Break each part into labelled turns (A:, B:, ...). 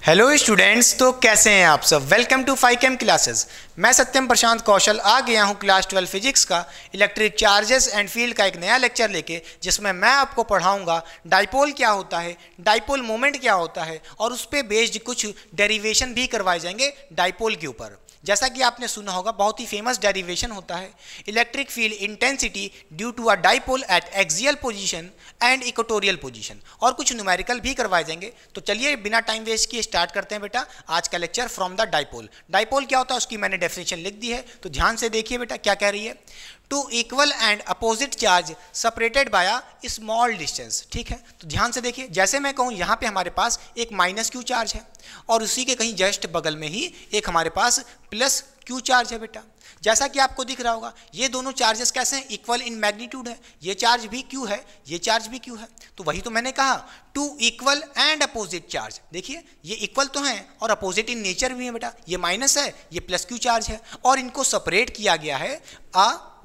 A: Hello students, तो कैसे हैं आप सब। Welcome to 5Chem classes. मैं सत्यम प्रशांत कौशल आ गया हूं क्लास 12 फिजिक्स का इलेक्ट्रिक चार्जेस एंड फील्ड का एक नया लेक्चर लेके, जिसमें मैं आपको पढ़ाऊंगा डाइपोल क्या होता है, डाइपोल मोमेंट क्या होता है और उस पर बेस्ड कुछ डेरिवेशन भी करवाए जाएंगे डाइपोल के ऊपर। जैसा कि आपने सुना होगा, बहुत ही फेमस डेरिवेशन होता है electric field intensity due to a dipole at axial position and equatorial position, और कुछ न्यूमेरिकल भी करवाए जाएंगे। तो चलिए बिना टाइम वेस्ट किए स्टार्ट करते हैं बेटा आज का lecture from the dipole. Dipole क्या होता है उसकी मैंने डेफिनेशन लिख दी है, तो ध्यान से देखिए बेटा क्या कह रही है। Two equal and opposite charge separated by a small distance. ठीक है, तो ध्यान से देखिए, जैसे मैं कहूँ यहाँ पे हमारे पास एक माइनस क्यू चार्ज है और उसी के कहीं जस्ट बगल में ही एक हमारे पास प्लस क्यू चार्ज है बेटा। जैसा कि आपको दिख रहा होगा, ये दोनों चार्जेस कैसे हैं, इक्वल इन मैग्नीट्यूड है। ये चार्ज भी क्यू है, ये चार्ज भी क्यू है। तो वही तो मैंने कहा, two equal and opposite charge. देखिए ये इक्वल तो हैं और अपोजिट इन नेचर भी है बेटा। ये माइनस है, ये प्लस क्यू चार्ज है, और इनको सेपरेट किया गया है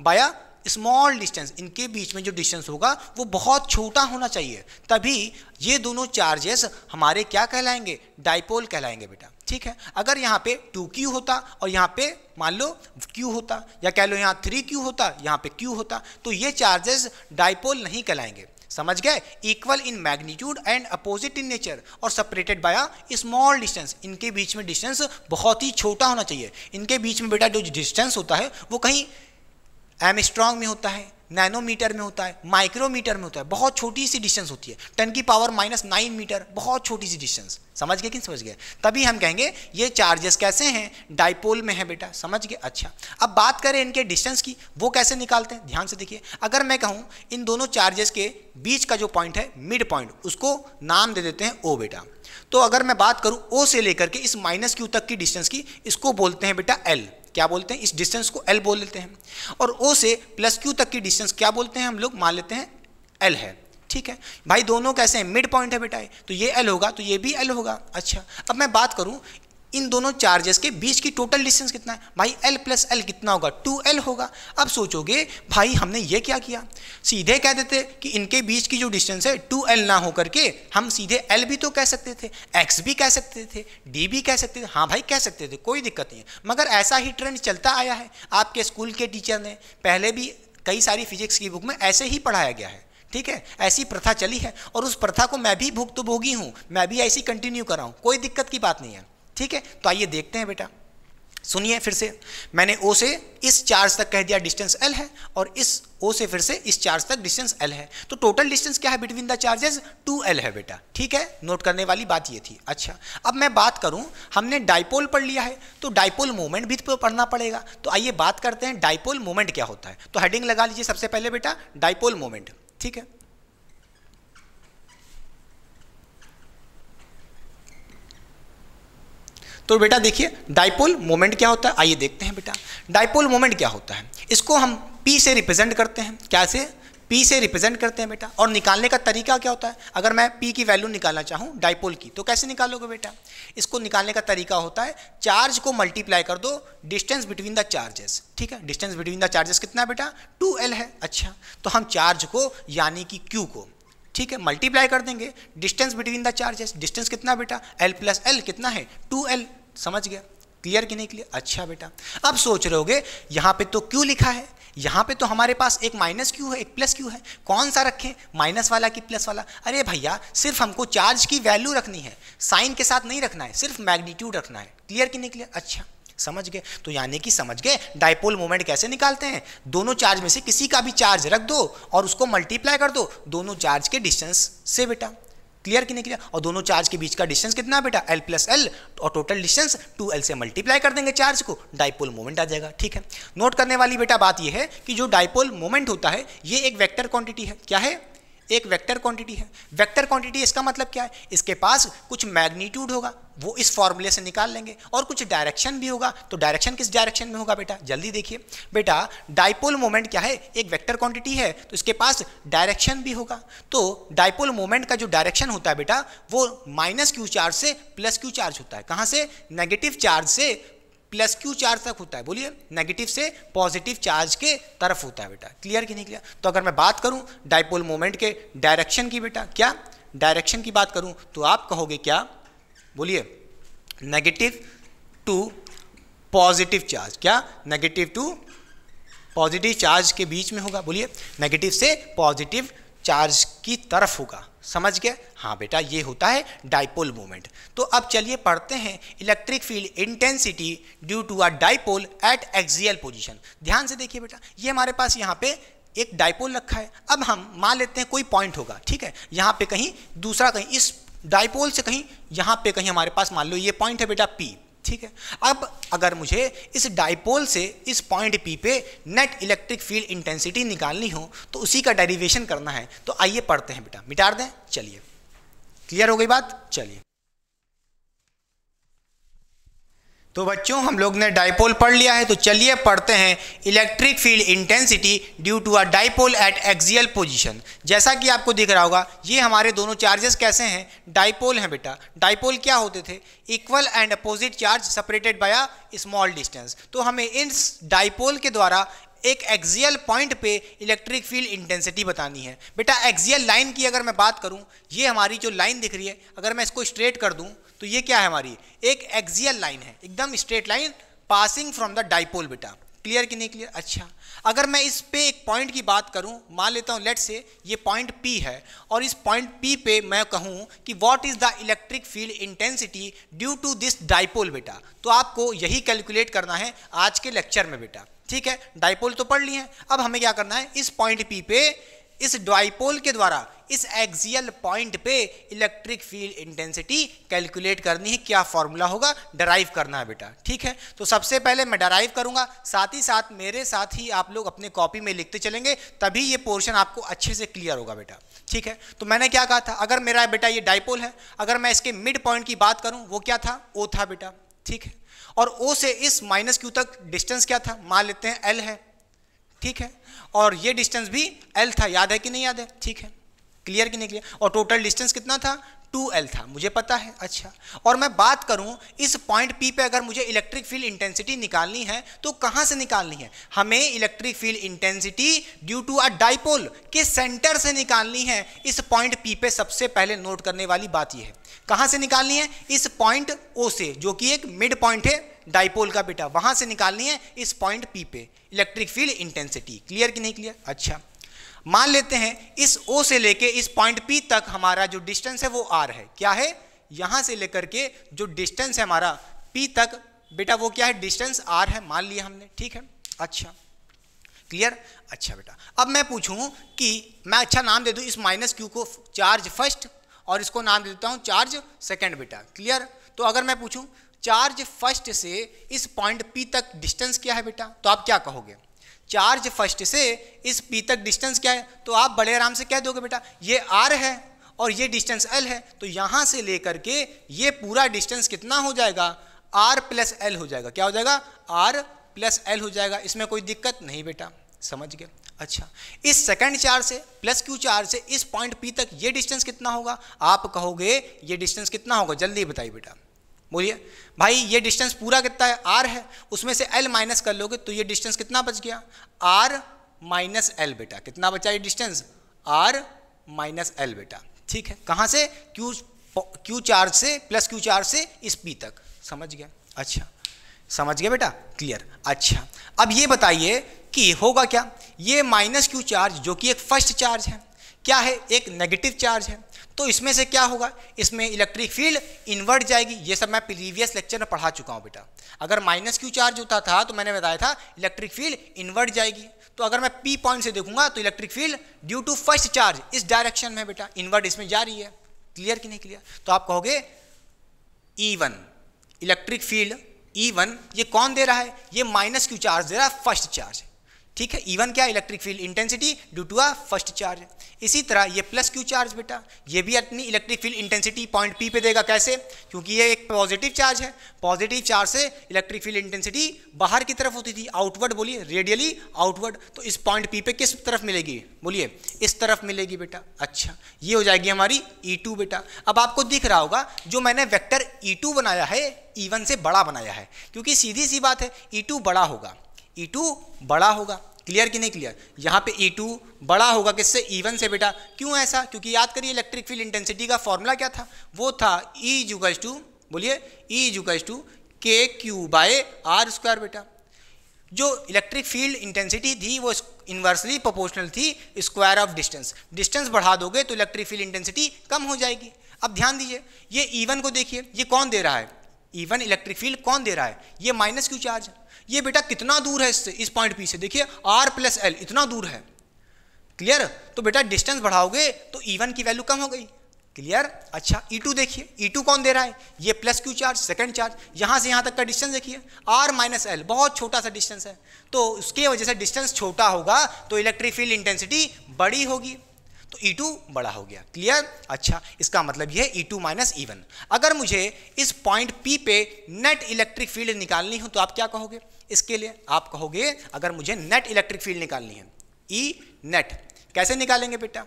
A: बाय स्मॉल डिस्टेंस। इनके बीच में जो डिस्टेंस होगा वो बहुत छोटा होना चाहिए, तभी ये दोनों चार्जेस हमारे क्या कहलाएंगे, डाइपोल कहलाएंगे बेटा। ठीक है, अगर यहाँ पे 2q होता और यहाँ पे मान लो q होता, या कह लो यहाँ 3q होता, यहाँ पे q होता, तो ये चार्जेस डाइपोल नहीं कहलाएंगे। समझ गए, equal in magnitude and opposite in nature और separated by a small distance. इनके बीच में डिस्टेंस बहुत ही छोटा होना चाहिए। इनके बीच में बेटा जो डिस्टेंस होता है वो कहीं एमस्ट्रॉन्ग में होता है, नैनोमीटर में होता है, माइक्रोमीटर में होता है। बहुत छोटी सी डिस्टेंस होती है, 10⁻⁹ मीटर, बहुत छोटी सी डिस्टेंस। समझ गए कि समझ गए, तभी हम कहेंगे ये चार्जेस कैसे हैं, डाइपोल में है बेटा। समझ गए। अच्छा, अब बात करें इनके डिस्टेंस की, वो कैसे निकालते हैं, ध्यान से देखिए। अगर मैं कहूँ इन दोनों चार्जेस के बीच का जो पॉइंट है, मिड पॉइंट, उसको नाम दे देते हैं ओ बेटा। तो अगर मैं बात करूँ ओ से लेकर के इस माइनस क्यू तक की डिस्टेंस की, इसको बोलते हैं बेटा एल। क्या बोलते हैं, इस डिस्टेंस को एल बोल लेते हैं। और ओ से प्लस क्यू तक की डिस्टेंस क्या बोलते हैं, हम लोग मान लेते हैं एल है। ठीक है भाई, दोनों कैसे हैं, मिड पॉइंट है बेटा, तो ये एल होगा तो ये भी एल होगा। अच्छा, अब मैं बात करूं इन दोनों चार्जेस के बीच की टोटल डिस्टेंस कितना है, भाई एल प्लस एल कितना होगा, 2l होगा। अब सोचोगे भाई हमने ये क्या किया, सीधे कह देते कि इनके बीच की जो डिस्टेंस है 2l ना हो करके हम सीधे l भी तो कह सकते थे, x भी कह सकते थे, d भी कह सकते थे। हाँ भाई कह सकते थे, कोई दिक्कत नहीं है, मगर ऐसा ही ट्रेंड चलता आया है। आपके स्कूल के टीचर ने पहले भी कई सारी फिजिक्स की बुक में ऐसे ही पढ़ाया गया है। ठीक है, ऐसी प्रथा चली है और उस प्रथा को मैं भी भुक्तभोगी हूँ, मैं भी ऐसी कंटिन्यू कर रहा हूँ, कोई दिक्कत की बात नहीं है। ठीक है, तो आइए देखते हैं बेटा, सुनिए फिर से। मैंने O से इस चार्ज तक कह दिया डिस्टेंस L है, और इस O से फिर से इस चार्ज तक डिस्टेंस L है। तो टोटल डिस्टेंस क्या है बिटवीन द चार्जेस, 2l है बेटा। ठीक है, नोट करने वाली बात ये थी। अच्छा, अब मैं बात करूं, हमने डाइपोल पढ़ लिया है तो डाइपोल मोमेंट भी तो पढ़ना पड़ेगा। तो आइए बात करते हैं डाइपोल मोमेंट क्या होता है। तो हेडिंग लगा लीजिए सबसे पहले बेटा, डाइपोल मोमेंट। ठीक है, तो बेटा देखिए डाइपोल मोमेंट क्या होता है, आइए देखते हैं बेटा। डाइपोल मोमेंट क्या होता है, इसको हम P से रिप्रेजेंट करते हैं। क्या से, P से रिप्रेजेंट करते हैं बेटा। और निकालने का तरीका क्या होता है, अगर मैं P की वैल्यू निकालना चाहूँ डाइपोल की, तो कैसे निकालोगे बेटा, इसको निकालने का तरीका होता है, चार्ज को मल्टीप्लाई कर दो डिस्टेंस बिटवीन द चार्जेस। ठीक है, डिस्टेंस बिटवीन द चार्जेस कितना है बेटा, 2l है। अच्छा, तो हम चार्ज को यानी कि Q को, ठीक है, मल्टीप्लाई कर देंगे distance between the charges. Distance कितना बेटा, l प्लस l कितना है, 2l। समझ गया, क्लियर कि नहीं क्लियर। अच्छा बेटा, अब सोच रहे होगे यहाँ पे तो Q लिखा है, यहाँ पे तो हमारे पास एक माइनस क्यू है, एक प्लस क्यू है, कौन सा रखें, माइनस वाला कि प्लस वाला। अरे भैया, सिर्फ हमको चार्ज की वैल्यू रखनी है, साइन के साथ नहीं रखना है, सिर्फ मैग्नीट्यूड रखना है। क्लियर कि नहीं क्लियर। अच्छा, समझ गए, तो यानी कि समझ गए डाइपोल मोमेंट कैसे निकालते हैं। दोनों चार्ज में से किसी का भी चार्ज रख दो और उसको मल्टीप्लाई कर दो दोनों चार्ज के डिस्टेंस से बेटा। क्लियर कि नहीं क्लियर। और दोनों चार्ज के बीच का डिस्टेंस कितना है बेटा, l प्लस l, और टोटल डिस्टेंस 2l से मल्टीप्लाई कर देंगे चार्ज को, डाइपोल मोमेंट आ जाएगा। ठीक है, नोट करने वाली बेटा बात यह है कि जो डाइपोल मोमेंट होता है ये एक वेक्टर क्वांटिटी है। क्या है, एक वेक्टर क्वांटिटी है। वेक्टर क्वांटिटी इसका मतलब क्या है, इसके पास कुछ मैग्नीट्यूड होगा, वो इस फॉर्मूले से निकाल लेंगे, और कुछ डायरेक्शन भी होगा। तो डायरेक्शन किस डायरेक्शन में होगा बेटा, जल्दी देखिए बेटा। डाइपोल मोमेंट क्या है, एक वेक्टर क्वांटिटी है, तो इसके पास डायरेक्शन भी होगा। तो डाइपोल मोमेंट का जो डायरेक्शन होता है बेटा, वो माइनस क्यू चार्ज से प्लस क्यू चार्ज होता है। कहाँ से, नेगेटिव चार्ज से प्लस क्यू चार्ज तक होता है। बोलिए, नेगेटिव से पॉजिटिव चार्ज के तरफ होता है बेटा। क्लियर कि नहीं क्लियर। तो अगर मैं बात करूं डाइपोल मोमेंट के डायरेक्शन की बेटा, क्या डायरेक्शन की बात करूं तो आप कहोगे क्या, बोलिए नेगेटिव टू पॉजिटिव चार्ज, क्या नेगेटिव टू पॉजिटिव चार्ज के बीच में होगा, बोलिए नेगेटिव से पॉजिटिव चार्ज की तरफ होगा, समझ गए? हाँ बेटा, ये होता है डाइपोल मोमेंट। तो अब चलिए पढ़ते हैं electric field intensity due to a dipole at axial position. ध्यान से देखिए बेटा, ये हमारे पास यहाँ पे एक डाइपोल रखा है। अब हम मान लेते हैं कोई पॉइंट होगा, ठीक है, यहाँ पे कहीं दूसरा, कहीं इस डाइपोल से कहीं यहाँ पे कहीं हमारे पास मान लो ये पॉइंट है बेटा P, ठीक है। अब अगर मुझे इस डाइपोल से इस पॉइंट P पे नेट इलेक्ट्रिक फील्ड इंटेंसिटी निकालनी हो तो उसी का डेरिवेशन करना है। तो आइए पढ़ते हैं बेटा, मिटा दें, चलिए क्लियर हो गई बात। चलिए तो बच्चों हम लोग ने डाइपोल पढ़ लिया है, तो चलिए पढ़ते हैं electric field intensity due to a dipole at axial position. जैसा कि आपको दिख रहा होगा, ये हमारे दोनों चार्जेस कैसे हैं, डाइपोल हैं बेटा। डाइपोल क्या होते थे, equal and opposite charge separated by a small distance. तो हमें इस डाइपोल के द्वारा एक एक्सियल पॉइंट पे इलेक्ट्रिक फील्ड इंटेंसिटी बतानी है बेटा। एक्सियल लाइन की अगर मैं बात करूं, ये हमारी जो लाइन दिख रही है, अगर मैं इसको स्ट्रेट कर दूं तो ये क्या है, हमारी एक एक्सियल लाइन है, एकदम straight line passing from the dipole बेटा। क्लियर कि नहीं क्लियर? अच्छा, अगर मैं इस पे एक पॉइंट की बात करूं, मान लेता हूं लेट से ये पॉइंट P है, और इस पॉइंट P पे मैं कहूं कि what is the electric field intensity due to this dipole बेटा, तो आपको यही कैलकुलेट करना है आज के लेक्चर में बेटा। ठीक है, डाइपोल तो पढ़ लिए हैं, अब हमें क्या करना है, इस पॉइंट P पे इस डाइपोल के द्वारा इस एक्सियल पॉइंट पे इलेक्ट्रिक फील्ड इंटेंसिटी कैलकुलेट करनी है। क्या फॉर्मूला होगा, डराइव करना है बेटा। ठीक है, तो सबसे पहले मैं डराइव करूंगा, साथ ही साथ मेरे साथ ही आप लोग अपने कॉपी में लिखते चलेंगे, तभी ये पोर्शन आपको अच्छे से क्लियर होगा बेटा। ठीक है, तो मैंने क्या कहा था, अगर मेरा बेटा ये डाइपोल है, अगर मैं इसके मिड पॉइंट की बात करूं, वो क्या था, O था बेटा। ठीक है, और O से इस माइनस Q तक डिस्टेंस क्या था, मान लेते हैं L है। ठीक है, और ये डिस्टेंस भी L था, याद है कि नहीं याद है? ठीक है, क्लियर कि नहीं क्लियर? और टोटल डिस्टेंस कितना था, 2L था, मुझे पता है। अच्छा, और मैं बात करूं इस पॉइंट P पे अगर मुझे इलेक्ट्रिक फील्ड इंटेंसिटी निकालनी है तो कहां से निकालनी है, हमें electric field intensity due to a dipole के सेंटर से निकालनी है। इस पॉइंट P पे सबसे पहले नोट करने वाली बात यह है, कहां से निकालनी है, इस पॉइंट O से, जो कि एक मिड पॉइंट है डाइपोल का बेटा, वहां से निकालनी है इस पॉइंट P पे इलेक्ट्रिक फील्ड इंटेंसिटी। क्लियर कि नहीं क्लियर? अच्छा, मान लेते हैं इस O से लेके इस पॉइंट P तक हमारा जो डिस्टेंस है वो R है। क्या है, यहां से लेकर के जो डिस्टेंस है हमारा P तक बेटा, वो क्या है, डिस्टेंस R है, मान लिया हमने। ठीक है, अच्छा क्लियर? अच्छा बेटा, अब मैं पूछूं कि मैं अच्छा नाम दे दूं इस माइनस Q को चार्ज फर्स्ट, और इसको नाम दे देता हूं चार्ज सेकेंड बेटा। क्लियर? तो अगर मैं पूछूं चार्ज फर्स्ट से इस पॉइंट P तक डिस्टेंस क्या है बेटा, तो आप क्या कहोगे, चार्ज फर्स्ट से इस P तक डिस्टेंस क्या है, तो आप बड़े आराम से कह दोगे बेटा ये R है और ये डिस्टेंस L है, तो यहां से लेकर के ये पूरा डिस्टेंस कितना हो जाएगा, R प्लस L हो जाएगा। क्या हो जाएगा, R प्लस L हो जाएगा। इसमें कोई दिक्कत नहीं बेटा, समझ गए? अच्छा, इस सेकंड चार्ज से प्लस Q चार्ज से इस पॉइंट P तक ये डिस्टेंस कितना होगा, आप कहोगे ये डिस्टेंस कितना होगा, जल्दी बताइए बेटा, बोलिए भाई। ये डिस्टेंस पूरा कितना है, R है, उसमें से L माइनस कर लोगे तो ये डिस्टेंस कितना बच गया, R माइनस L बेटा। कितना बचा ये डिस्टेंस, R माइनस L बेटा। ठीक है, कहाँ से, Q चार्ज से प्लस Q चार्ज से इस P तक, समझ गया? अच्छा, समझ गए बेटा, क्लियर? अच्छा, अब ये बताइए कि होगा क्या, ये माइनस Q चार्ज जो कि एक फर्स्ट चार्ज है, क्या है, एक नेगेटिव चार्ज है, तो इसमें से क्या होगा, इसमें इलेक्ट्रिक फील्ड इन्वर्ट जाएगी। ये सब मैं प्रीवियस लेक्चर में पढ़ा चुका हूँ बेटा। अगर माइनस Q चार्ज होता था तो मैंने बताया था इलेक्ट्रिक फील्ड इन्वर्ट जाएगी। तो अगर मैं P पॉइंट से देखूंगा तो electric field due to first charge इस डायरेक्शन में बेटा, इन्वर्ट इसमें जा रही है। क्लियर कि नहीं क्लियर? तो आप कहोगे E1 इलेक्ट्रिक फील्ड E1 ये कौन दे रहा है, ये माइनस Q चार्ज दे रहा है, फर्स्ट चार्ज। ठीक है, E1 क्या, electric field intensity due to a first charge. इसी तरह ये प्लस Q चार्ज बेटा, ये भी अपनी electric field intensity point P पे देगा। कैसे, क्योंकि ये एक पॉजिटिव चार्ज है, पॉजिटिव चार्ज से इलेक्ट्रिक फील्ड इंटेंसिटी बाहर की तरफ होती थी, आउटवर्ड, बोलिए रेडियली आउटवर्ड। तो इस पॉइंट P पे किस तरफ मिलेगी, बोलिए इस तरफ मिलेगी बेटा। अच्छा, ये हो जाएगी हमारी E2 बेटा। अब आपको दिख रहा होगा जो मैंने वेक्टर E2 बनाया है E1 से बड़ा बनाया है, क्योंकि सीधी सी बात है E2 बड़ा होगा, E2 बड़ा होगा। क्लियर कि नहीं क्लियर? यहाँ पे E2 बड़ा होगा किससे, E1 से बेटा। क्यों ऐसा, क्योंकि याद करिए इलेक्ट्रिक फील्ड इंटेंसिटी का फॉर्मूला क्या था, वो था E = बोलिए E इज इक्वल टू के क्यू बाय आर स्क्वायर बेटा। जो इलेक्ट्रिक फील्ड इंटेंसिटी थी वो इन्वर्सली प्रोपोर्शनल थी स्क्वायर ऑफ डिस्टेंस। डिस्टेंस बढ़ा दोगे तो इलेक्ट्रिक फील्ड इंटेंसिटी कम हो जाएगी। अब ध्यान दीजिए, ये E1 को देखिए, ये कौन दे रहा है? E1 इलेक्ट्रिक फील्ड कौन दे रहा है? ये माइनस क्यू चार्ज। ये बेटा कितना दूर है इससे, इस पॉइंट पी से, देखिए R प्लस L इतना दूर है। क्लियर? तो बेटा डिस्टेंस बढ़ाओगे तो E1 की वैल्यू कम हो गई। क्लियर? अच्छा E2 देखिए, E2 कौन दे रहा है? ये plus Q charge, second charge. यहाँ से यहाँ तक का डिस्टेंस देखिए R माइनस L, बहुत छोटा सा डिस्टेंस है, तो उसकी वजह से डिस्टेंस छोटा होगा तो इलेक्ट्रिक फील्ड इंटेंसिटी बड़ी होगी, तो E2 बड़ा हो गया। क्लियर? अच्छा, इसका मतलब ये E2 माइनस E1। अगर मुझे इस पॉइंट P पे नेट इलेक्ट्रिक फील्ड निकालनी हो तो आप क्या कहोगे इसके लिए? आप कहोगे अगर मुझे नेट इलेक्ट्रिक फील्ड निकालनी है, E नेट, कैसे निकालेंगे बेटा?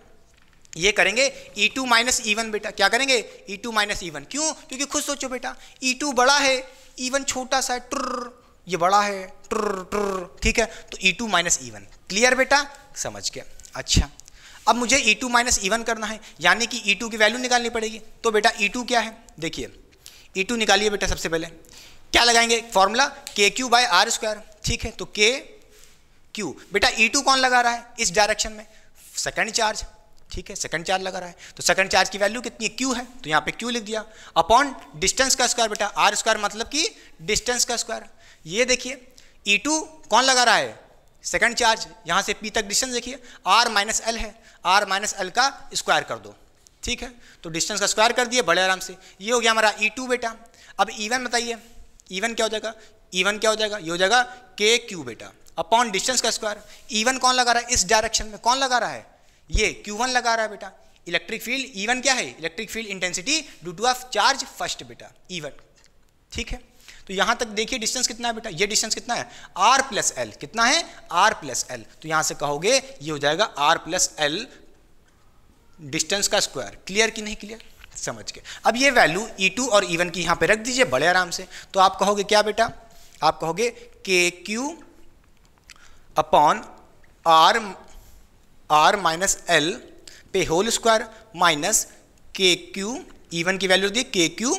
A: ये करेंगे E2 माइनस E1 बेटा। क्या करेंगे? E2 minus E1। क्यों? क्योंकि खुद सोचो बेटा, E2 बड़ा है, E1 छोटा सा है, ट्र, ये बड़ा है, ट्र ट्र, ठीक है, तो E2 माइनस E1। क्लियर बेटा? समझ गया। अच्छा, अब मुझे E2 माइनस E1 करना है, यानी कि E2 की वैल्यू निकालनी पड़ेगी। तो बेटा E2 क्या है? देखिए E2 निकालिए बेटा। सबसे पहले क्या लगाएंगे? फॉर्मूला के क्यू बाय आर स्क्वायर, ठीक है, तो के क्यू। बेटा E2 कौन लगा रहा है इस डायरेक्शन में? सेकंड चार्ज, ठीक है, सेकंड चार्ज लगा रहा है, तो सेकंड चार्ज की वैल्यू कितनी है? क्यू है, तो यहाँ पे क्यू लिख दिया, अपॉन डिस्टेंस का स्क्वायर बेटा। आर स्क्वायर मतलब कि डिस्टेंस का स्क्वायर। ये देखिए E2 कौन लगा रहा है? Second charge. यहाँ से P तक डिस्टेंस देखिए R माइनस एल है, R माइनस एल का स्क्वायर कर दो, ठीक है, तो डिस्टेंस का स्क्वायर कर दिए बड़े आराम से। ये हो गया हमारा E2 बेटा। अब E1 बताइए, E1 क्या हो जाएगा? E1 क्या हो जाएगा? ये हो जाएगा के क्यू बेटा, अपॉन डिस्टेंस का स्क्वायर। E1 कौन लगा रहा है इस डायरेक्शन में? कौन लगा रहा है? ये Q1 लगा रहा है बेटा। इलेक्ट्रिक फील्ड E1 क्या है? Electric field intensity due two of charge first बेटा, E1, ठीक है। तो यहाँ तक देखिए डिस्टेंस कितना है बेटा? ये डिस्टेंस कितना है? R plus L. कितना है? R plus L. तो यहाँ से कहोगे ये हो जाएगा R प्लस एल डिस्टेंस का स्क्वायर। क्लियर कि नहीं क्लियर? समझ के। अब ये वैल्यू E2 और E1 की यहाँ पे रख दीजिए बड़े आराम से। तो आप कहोगे क्या बेटा? आप कहोगे के Q upon R minus L पे होल स्क्वायर माइनस के क्यू, E1 की वैल्यू दी के क्यू,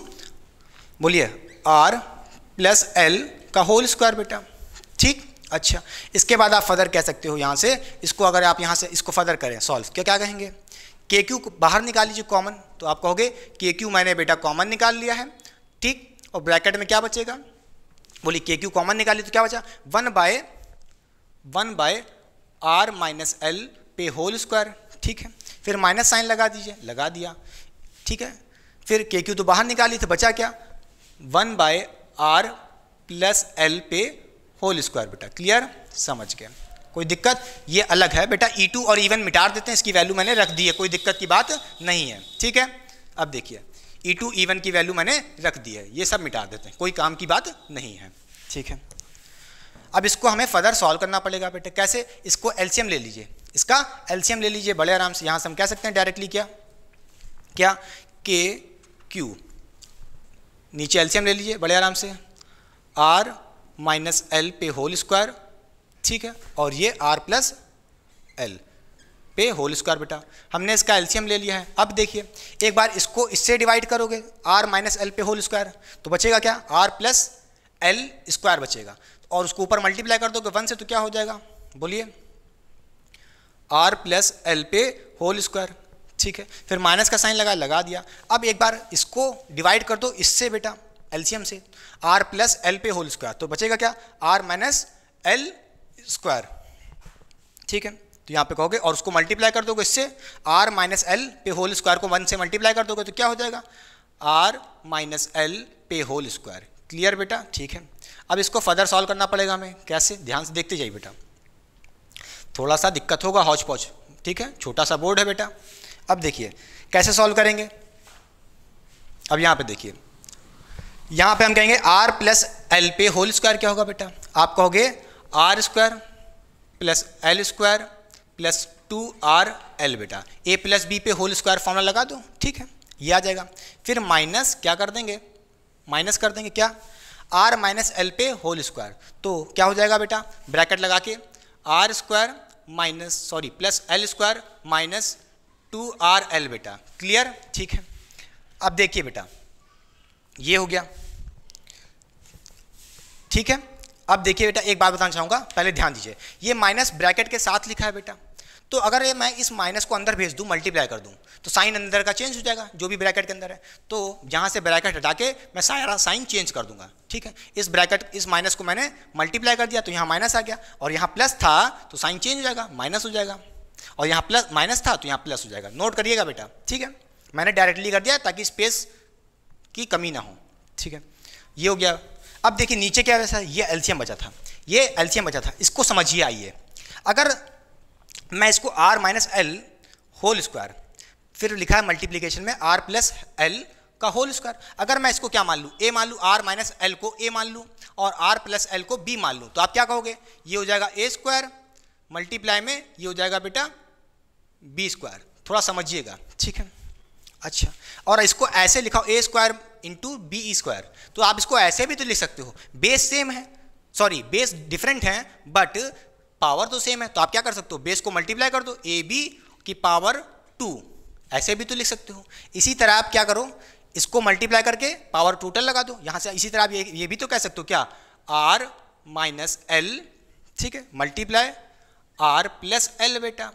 A: बोलिए R प्लस एल का होल स्क्वायर बेटा, ठीक। अच्छा, इसके बाद आप फर्दर कह सकते हो यहाँ से इसको, अगर आप यहाँ से इसको फर्दर करें सॉल्व, क्या कहेंगे? के क्यू बाहर निकाल लीजिए कॉमन, तो आप कहोगे के क्यू मैंने बेटा कॉमन निकाल लिया है, ठीक, और ब्रैकेट में क्या बचेगा? बोलिए के क्यू कॉमन निकाली तो क्या बचा? 1 बाय R माइनस एल पे होल स्क्वायर, ठीक है, फिर माइनस साइन लगा दीजिए, लगा दिया, ठीक है, फिर के क्यू तो बाहर निकाली तो बचा क्या? 1 बाय R प्लस एल पे होल स्क्वायर बेटा। क्लियर? समझ गए। कोई दिक्कत? ये अलग है बेटा, E2 और E1 मिटा देते हैं, इसकी वैल्यू मैंने रख दी है, कोई दिक्कत की बात नहीं है, ठीक है। अब देखिए E2 E1 की वैल्यू मैंने रख दी है, ये सब मिटा देते हैं, कोई काम की बात नहीं है, ठीक है। अब इसको हमें फर्दर सॉल्व करना पड़ेगा बेटा। कैसे? इसको एलसीएम ले लीजिए, इसका एलसीएम ले लीजिए बड़े आराम से। यहाँ से हम कह सकते हैं डायरेक्टली क्या के क्यू, नीचे एलसीएम ले लीजिए बड़े आराम से, R माइनस एल पे होल स्क्वायर, ठीक है, और ये R प्लस एल पे होल स्क्वायर बेटा। हमने इसका एलसीएम ले लिया है। अब देखिए एक बार इसको इससे डिवाइड करोगे, R माइनस एल पे होल स्क्वायर, तो बचेगा क्या? R प्लस एल स्क्वायर बचेगा, और उसको ऊपर मल्टीप्लाई कर दोगे 1 से तो क्या हो जाएगा? बोलिए R प्लस एल पे होल स्क्वायर, ठीक है, फिर माइनस का साइन लगा दिया। अब एक बार इसको डिवाइड कर दो इससे बेटा, एलसीएम से, R प्लस एल पे होल स्क्वायर, तो बचेगा क्या? R माइनस एल स्क्वायर, ठीक है, तो यहाँ पे कहोगे, और उसको मल्टीप्लाई कर दोगे इससे, R माइनस एल पे होल स्क्वायर को 1 से मल्टीप्लाई कर दोगे तो क्या हो जाएगा? R माइनस एल पे होल स्क्वायर। क्लियर बेटा? ठीक है। अब इसको फर्दर सॉल्व करना पड़ेगा हमें। कैसे? ध्यान से देखते जाइए बेटा, थोड़ा सा दिक्कत होगा, हौच पौच, ठीक है, छोटा सा बोर्ड है बेटा। अब देखिए कैसे सॉल्व करेंगे। अब यहाँ पे देखिए, यहाँ पे हम कहेंगे R प्लस एल पे होल स्क्वायर क्या होगा बेटा? आप कहोगे R square plus L square plus 2RL बेटा। A प्लस बी पे होल स्क्वायर फॉर्मूला लगा दो, ठीक है, ये आ जाएगा। फिर माइनस क्या कर देंगे? माइनस कर देंगे क्या? R माइनस एल पे होल स्क्वायर, तो क्या हो जाएगा बेटा? ब्रैकेट लगा के R square plus L square minus 2RL बेटा। क्लियर? ठीक है। अब देखिए बेटा, ये हो गया, ठीक है। अब देखिए बेटा, एक बात बताना चाहूँगा, पहले ध्यान दीजिए, ये माइनस ब्रैकेट के साथ लिखा है बेटा, तो अगर ये मैं इस माइनस को अंदर भेज दूँ, मल्टीप्लाई कर दूँ, तो साइन अंदर का चेंज हो जाएगा, जो भी ब्रैकेट के अंदर है। तो यहाँ से ब्रैकेट हटा के मैं सारा साइन चेंज कर दूंगा, ठीक है। इस ब्रैकेट, इस माइनस को मैंने मल्टीप्लाई कर दिया, तो यहाँ माइनस आ गया, और यहाँ प्लस था तो साइन चेंज हो जाएगा, माइनस हो जाएगा, और यहाँ प्लस माइनस था तो यहाँ प्लस हो जाएगा। नोट करिएगा बेटा, ठीक है। मैंने डायरेक्टली कर दिया ताकि स्पेस की कमी ना हो, ठीक है। ये हो गया। अब देखिए नीचे क्या वैसा, ये एलसीएम बचा था, ये एलसीएम बचा था, इसको समझिए। आइए, अगर मैं इसको r minus l whole square, फिर लिखा है मल्टीप्लीकेशन में r प्लस एल का होल स्क्वायर, अगर मैं इसको क्या मान लूँ, a मान लूँ, r माइनस एल को a मान लूँ और r प्लस एल को b मान लूँ, तो आप क्या कहोगे, ये हो जाएगा a स्क्वायर मल्टीप्लाई में ये हो जाएगा बेटा b स्क्वायर। थोड़ा समझिएगा, ठीक है। अच्छा, और इसको ऐसे लिखा a square into b square, तो आप इसको ऐसे भी तो लिख सकते हो, बेस सेम है, सॉरी बेस डिफरेंट है बट पावर तो सेम है, तो आप क्या कर सकते हो, बेस को मल्टीप्लाई कर दो, ए बी की पावर 2, ऐसे भी तो लिख सकते हो। इसी तरह आप क्या करो, इसको मल्टीप्लाई करके पावर टोटल लगा दो यहाँ से। इसी तरह आप ये भी तो कह सकते हो क्या, आर माइनस एल, ठीक है, मल्टीप्लाई आर प्लस एल बेटा,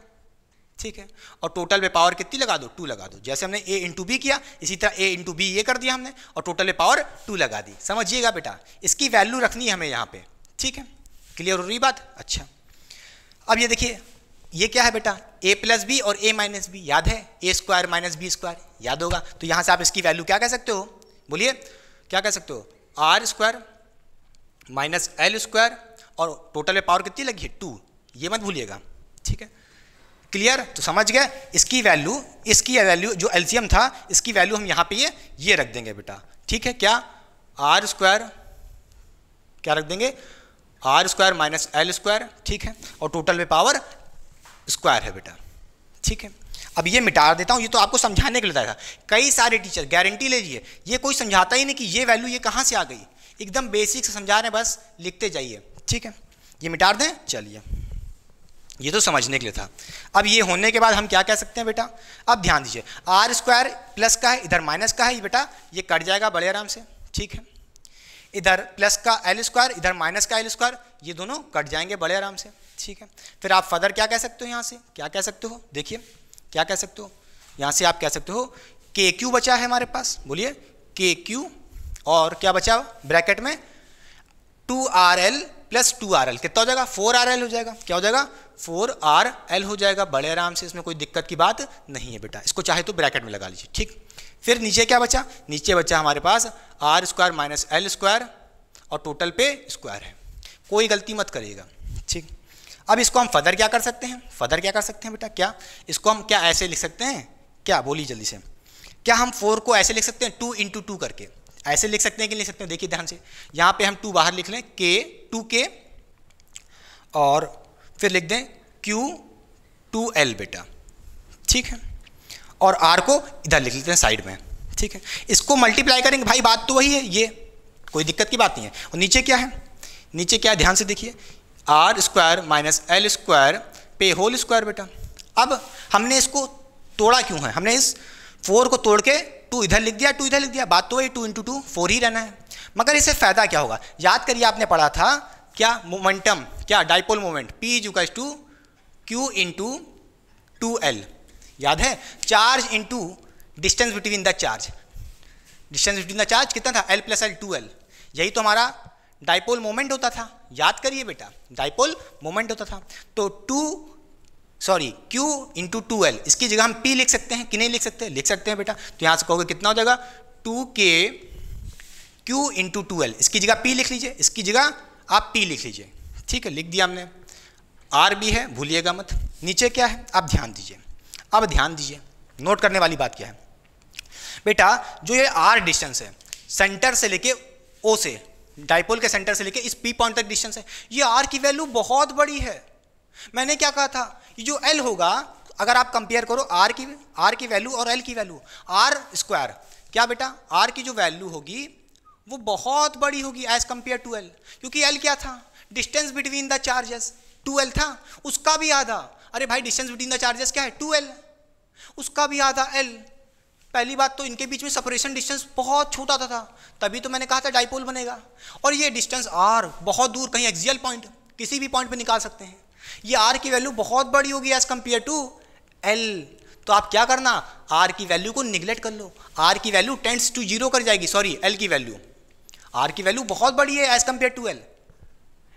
A: ठीक है, और टोटल पे पावर कितनी लगा दो, 2 लगा दो। जैसे हमने a इंटू बी किया, इसी तरह a इंटू बी ये कर दिया हमने, और टोटल पे पावर 2 लगा दी। समझिएगा बेटा, इसकी वैल्यू रखनी है हमें यहाँ पे, ठीक है। क्लियर हो रही बात? अच्छा, अब ये देखिए, ये क्या है बेटा, a प्लस बी और a माइनस बी, याद है, a square minus b square, याद होगा। तो यहाँ से आप इसकी वैल्यू क्या कह सकते हो, बोलिए क्या कह सकते हो, r square minus l square, और टोटल पे पावर कितनी लगी है, 2, ये मत भूलिएगा, ठीक है। क्लियर? तो समझ गए, इसकी वैल्यू जो एलसीएम था, इसकी वैल्यू हम यहाँ पे ये रख देंगे बेटा, ठीक है। क्या, आर स्क्वायर, क्या रख देंगे, r square minus l square, ठीक है, और टोटल पे पावर स्क्वायर है बेटा, ठीक है। अब ये मिटा देता हूँ, ये तो आपको समझाने के लिए था। कई सारे टीचर, गारंटी लीजिए, ये कोई समझाता ही नहीं कि ये वैल्यू ये कहाँ से आ गई, एकदम बेसिक से समझा रहे हैं, बस लिखते जाइए, ठीक है। ये मिटा दें, चलिए, ये तो समझने के लिए था। अब ये होने के बाद हम क्या कह सकते हैं बेटा, अब ध्यान दीजिए, आर स्क्वायर प्लस का है, इधर माइनस का है, ये बेटा ये कट जाएगा बड़े आराम से, ठीक है। इधर प्लस का एल स्क्वायर, इधर माइनस का एल स्क्वायर, ये दोनों कट जाएंगे बड़े आराम से, ठीक है। फिर आप फर्दर क्या कह सकते हो, यहाँ से क्या कह सकते हो, देखिए क्या कह सकते हो, यहाँ से आप कह सकते हो के क्यू बचा है हमारे पास, बोलिए के क्यू, और क्या बचा ब्रैकेट में 2RL प्लस 2RL, कितना हो जाएगा, 4RL हो जाएगा। क्या हो जाएगा, 4RL हो जाएगा, बड़े आराम से, इसमें कोई दिक्कत की बात नहीं है बेटा। इसको चाहे तो ब्रैकेट में लगा लीजिए, ठीक। फिर नीचे क्या बचा, नीचे बचा हमारे पास r square minus l square, और टोटल पे स्क्वायर है, कोई गलती मत करिएगा, ठीक। अब इसको हम फर्दर क्या कर सकते हैं, फर्दर क्या कर सकते हैं बेटा, क्या इसको हम क्या ऐसे लिख सकते हैं, क्या बोलिए जल्दी से, क्या हम 4 को ऐसे लिख सकते हैं 2 इंटू 2 करके, ऐसे लिख सकते हैं कि लिख सकते हैं, देखिए ध्यान से, यहाँ पे हम 2 बाहर लिख लें, के 2K, और फिर लिख दें Q 2L बेटा, ठीक है, और R को इधर लिख लेते हैं साइड में, ठीक है। इसको मल्टीप्लाई करेंगे, भाई बात तो वही है, ये कोई दिक्कत की बात नहीं है। और नीचे क्या है, नीचे क्या है, ध्यान से देखिए, r square minus l square पे होल स्क्वायर बेटा। अब हमने इसको तोड़ा क्यों है, हमने इस 4 को तोड़ के 2 इधर लिख दिया, 2 इधर लिख दिया, बात तो वही 2 इंटू 2 4 ही रहना है। मगर इससे फायदा क्या होगा, याद करिए आपने पढ़ा था क्या, मोमेंटम, क्या dipole moment P equals to Q into 2L, याद है, charge into distance between the charge, distance between the charge कितना था, L प्लस L 2L, यही तो हमारा डाइपोल मोमेंट होता था, याद करिए बेटा, डाइपोल मोमेंट होता था। तो Q इंटू 2L, इसकी जगह हम P लिख सकते हैं कि नहीं लिख सकते, लिख सकते हैं बेटा। तो यहाँ से कहोगे कितना हो जाएगा, 2K Q इंटू 2L, इसकी जगह P लिख लीजिए, इसकी जगह आप P लिख लीजिए, ठीक है, लिख दिया हमने। R भी है, भूलिएगा मत। नीचे क्या है, आप ध्यान दीजिए, अब ध्यान दीजिए, नोट करने वाली बात क्या है बेटा, जो ये R डिस्टेंस है, सेंटर से लेके O से, डाइपोल के सेंटर से लेके इस P पॉइंट तक डिस्टेंस है, ये R की वैल्यू बहुत बड़ी है। मैंने क्या कहा था, ये जो L होगा, अगर आप कंपेयर करो R की वैल्यू और L की वैल्यू, R स्क्वायर, क्या बेटा, R की जो वैल्यू होगी वो बहुत बड़ी होगी एज कंपेयर टू L, क्योंकि L क्या था, distance between the charges, 2L था, उसका भी आधा, अरे भाई डिस्टेंस बिटवीन द चार्जेस क्या है, 2L, उसका भी आधा L, पहली बात तो इनके बीच में सेपरेशन डिस्टेंस बहुत छोटा था, तभी तो मैंने कहा था डाइपोल बनेगा। और ये डिस्टेंस r बहुत दूर, कहीं एक्सियल पॉइंट किसी भी पॉइंट पे निकाल सकते हैं, ये r की वैल्यू बहुत बड़ी होगी एज कंपेयर टू l। तो आप क्या करना, r की वैल्यू को निगलेक्ट कर लो, r की वैल्यू टेंड्स टू जीरो कर जाएगी, सॉरी l की वैल्यू, r की वैल्यू बहुत बड़ी है एज कंपेयर टू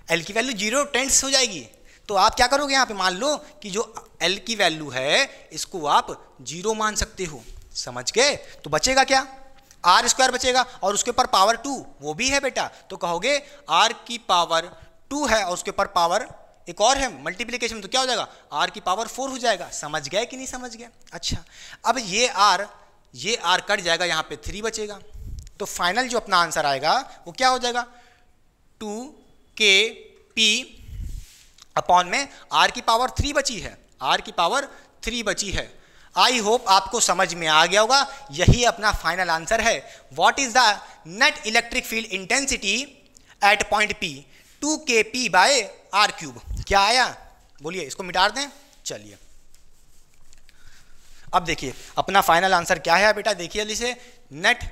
A: l की वैल्यू जीरो टेंड्स हो जाएगी। तो आप क्या करोगे यहाँ पे, मान लो कि जो l की वैल्यू है इसको आप जीरो मान सकते हो, समझ गए। तो बचेगा क्या, आर स्क्वायर बचेगा और उसके ऊपर पावर 2 वो भी है बेटा, तो कहोगे r की पावर 2 है और उसके ऊपर पावर एक और है मल्टीप्लिकेशन, तो क्या हो जाएगा r की पावर 4 हो जाएगा। समझ गए कि नहीं समझ गए। अच्छा, अब ये r कट जाएगा, यहाँ पे 3 बचेगा, तो फाइनल जो अपना आंसर आएगा वो क्या हो जाएगा, 2kp अपॉन में r की पावर 3 बची है, r की पावर 3 बची है। आई होप आपको समझ में आ गया होगा, यही अपना फाइनल आंसर है। What is the net electric field intensity at point P, 2kp by r cube. क्या आया बोलिए, इसको मिटा दें। चलिए अब देखिए अपना फाइनल आंसर क्या है बेटा, देखिए जल्दी से, net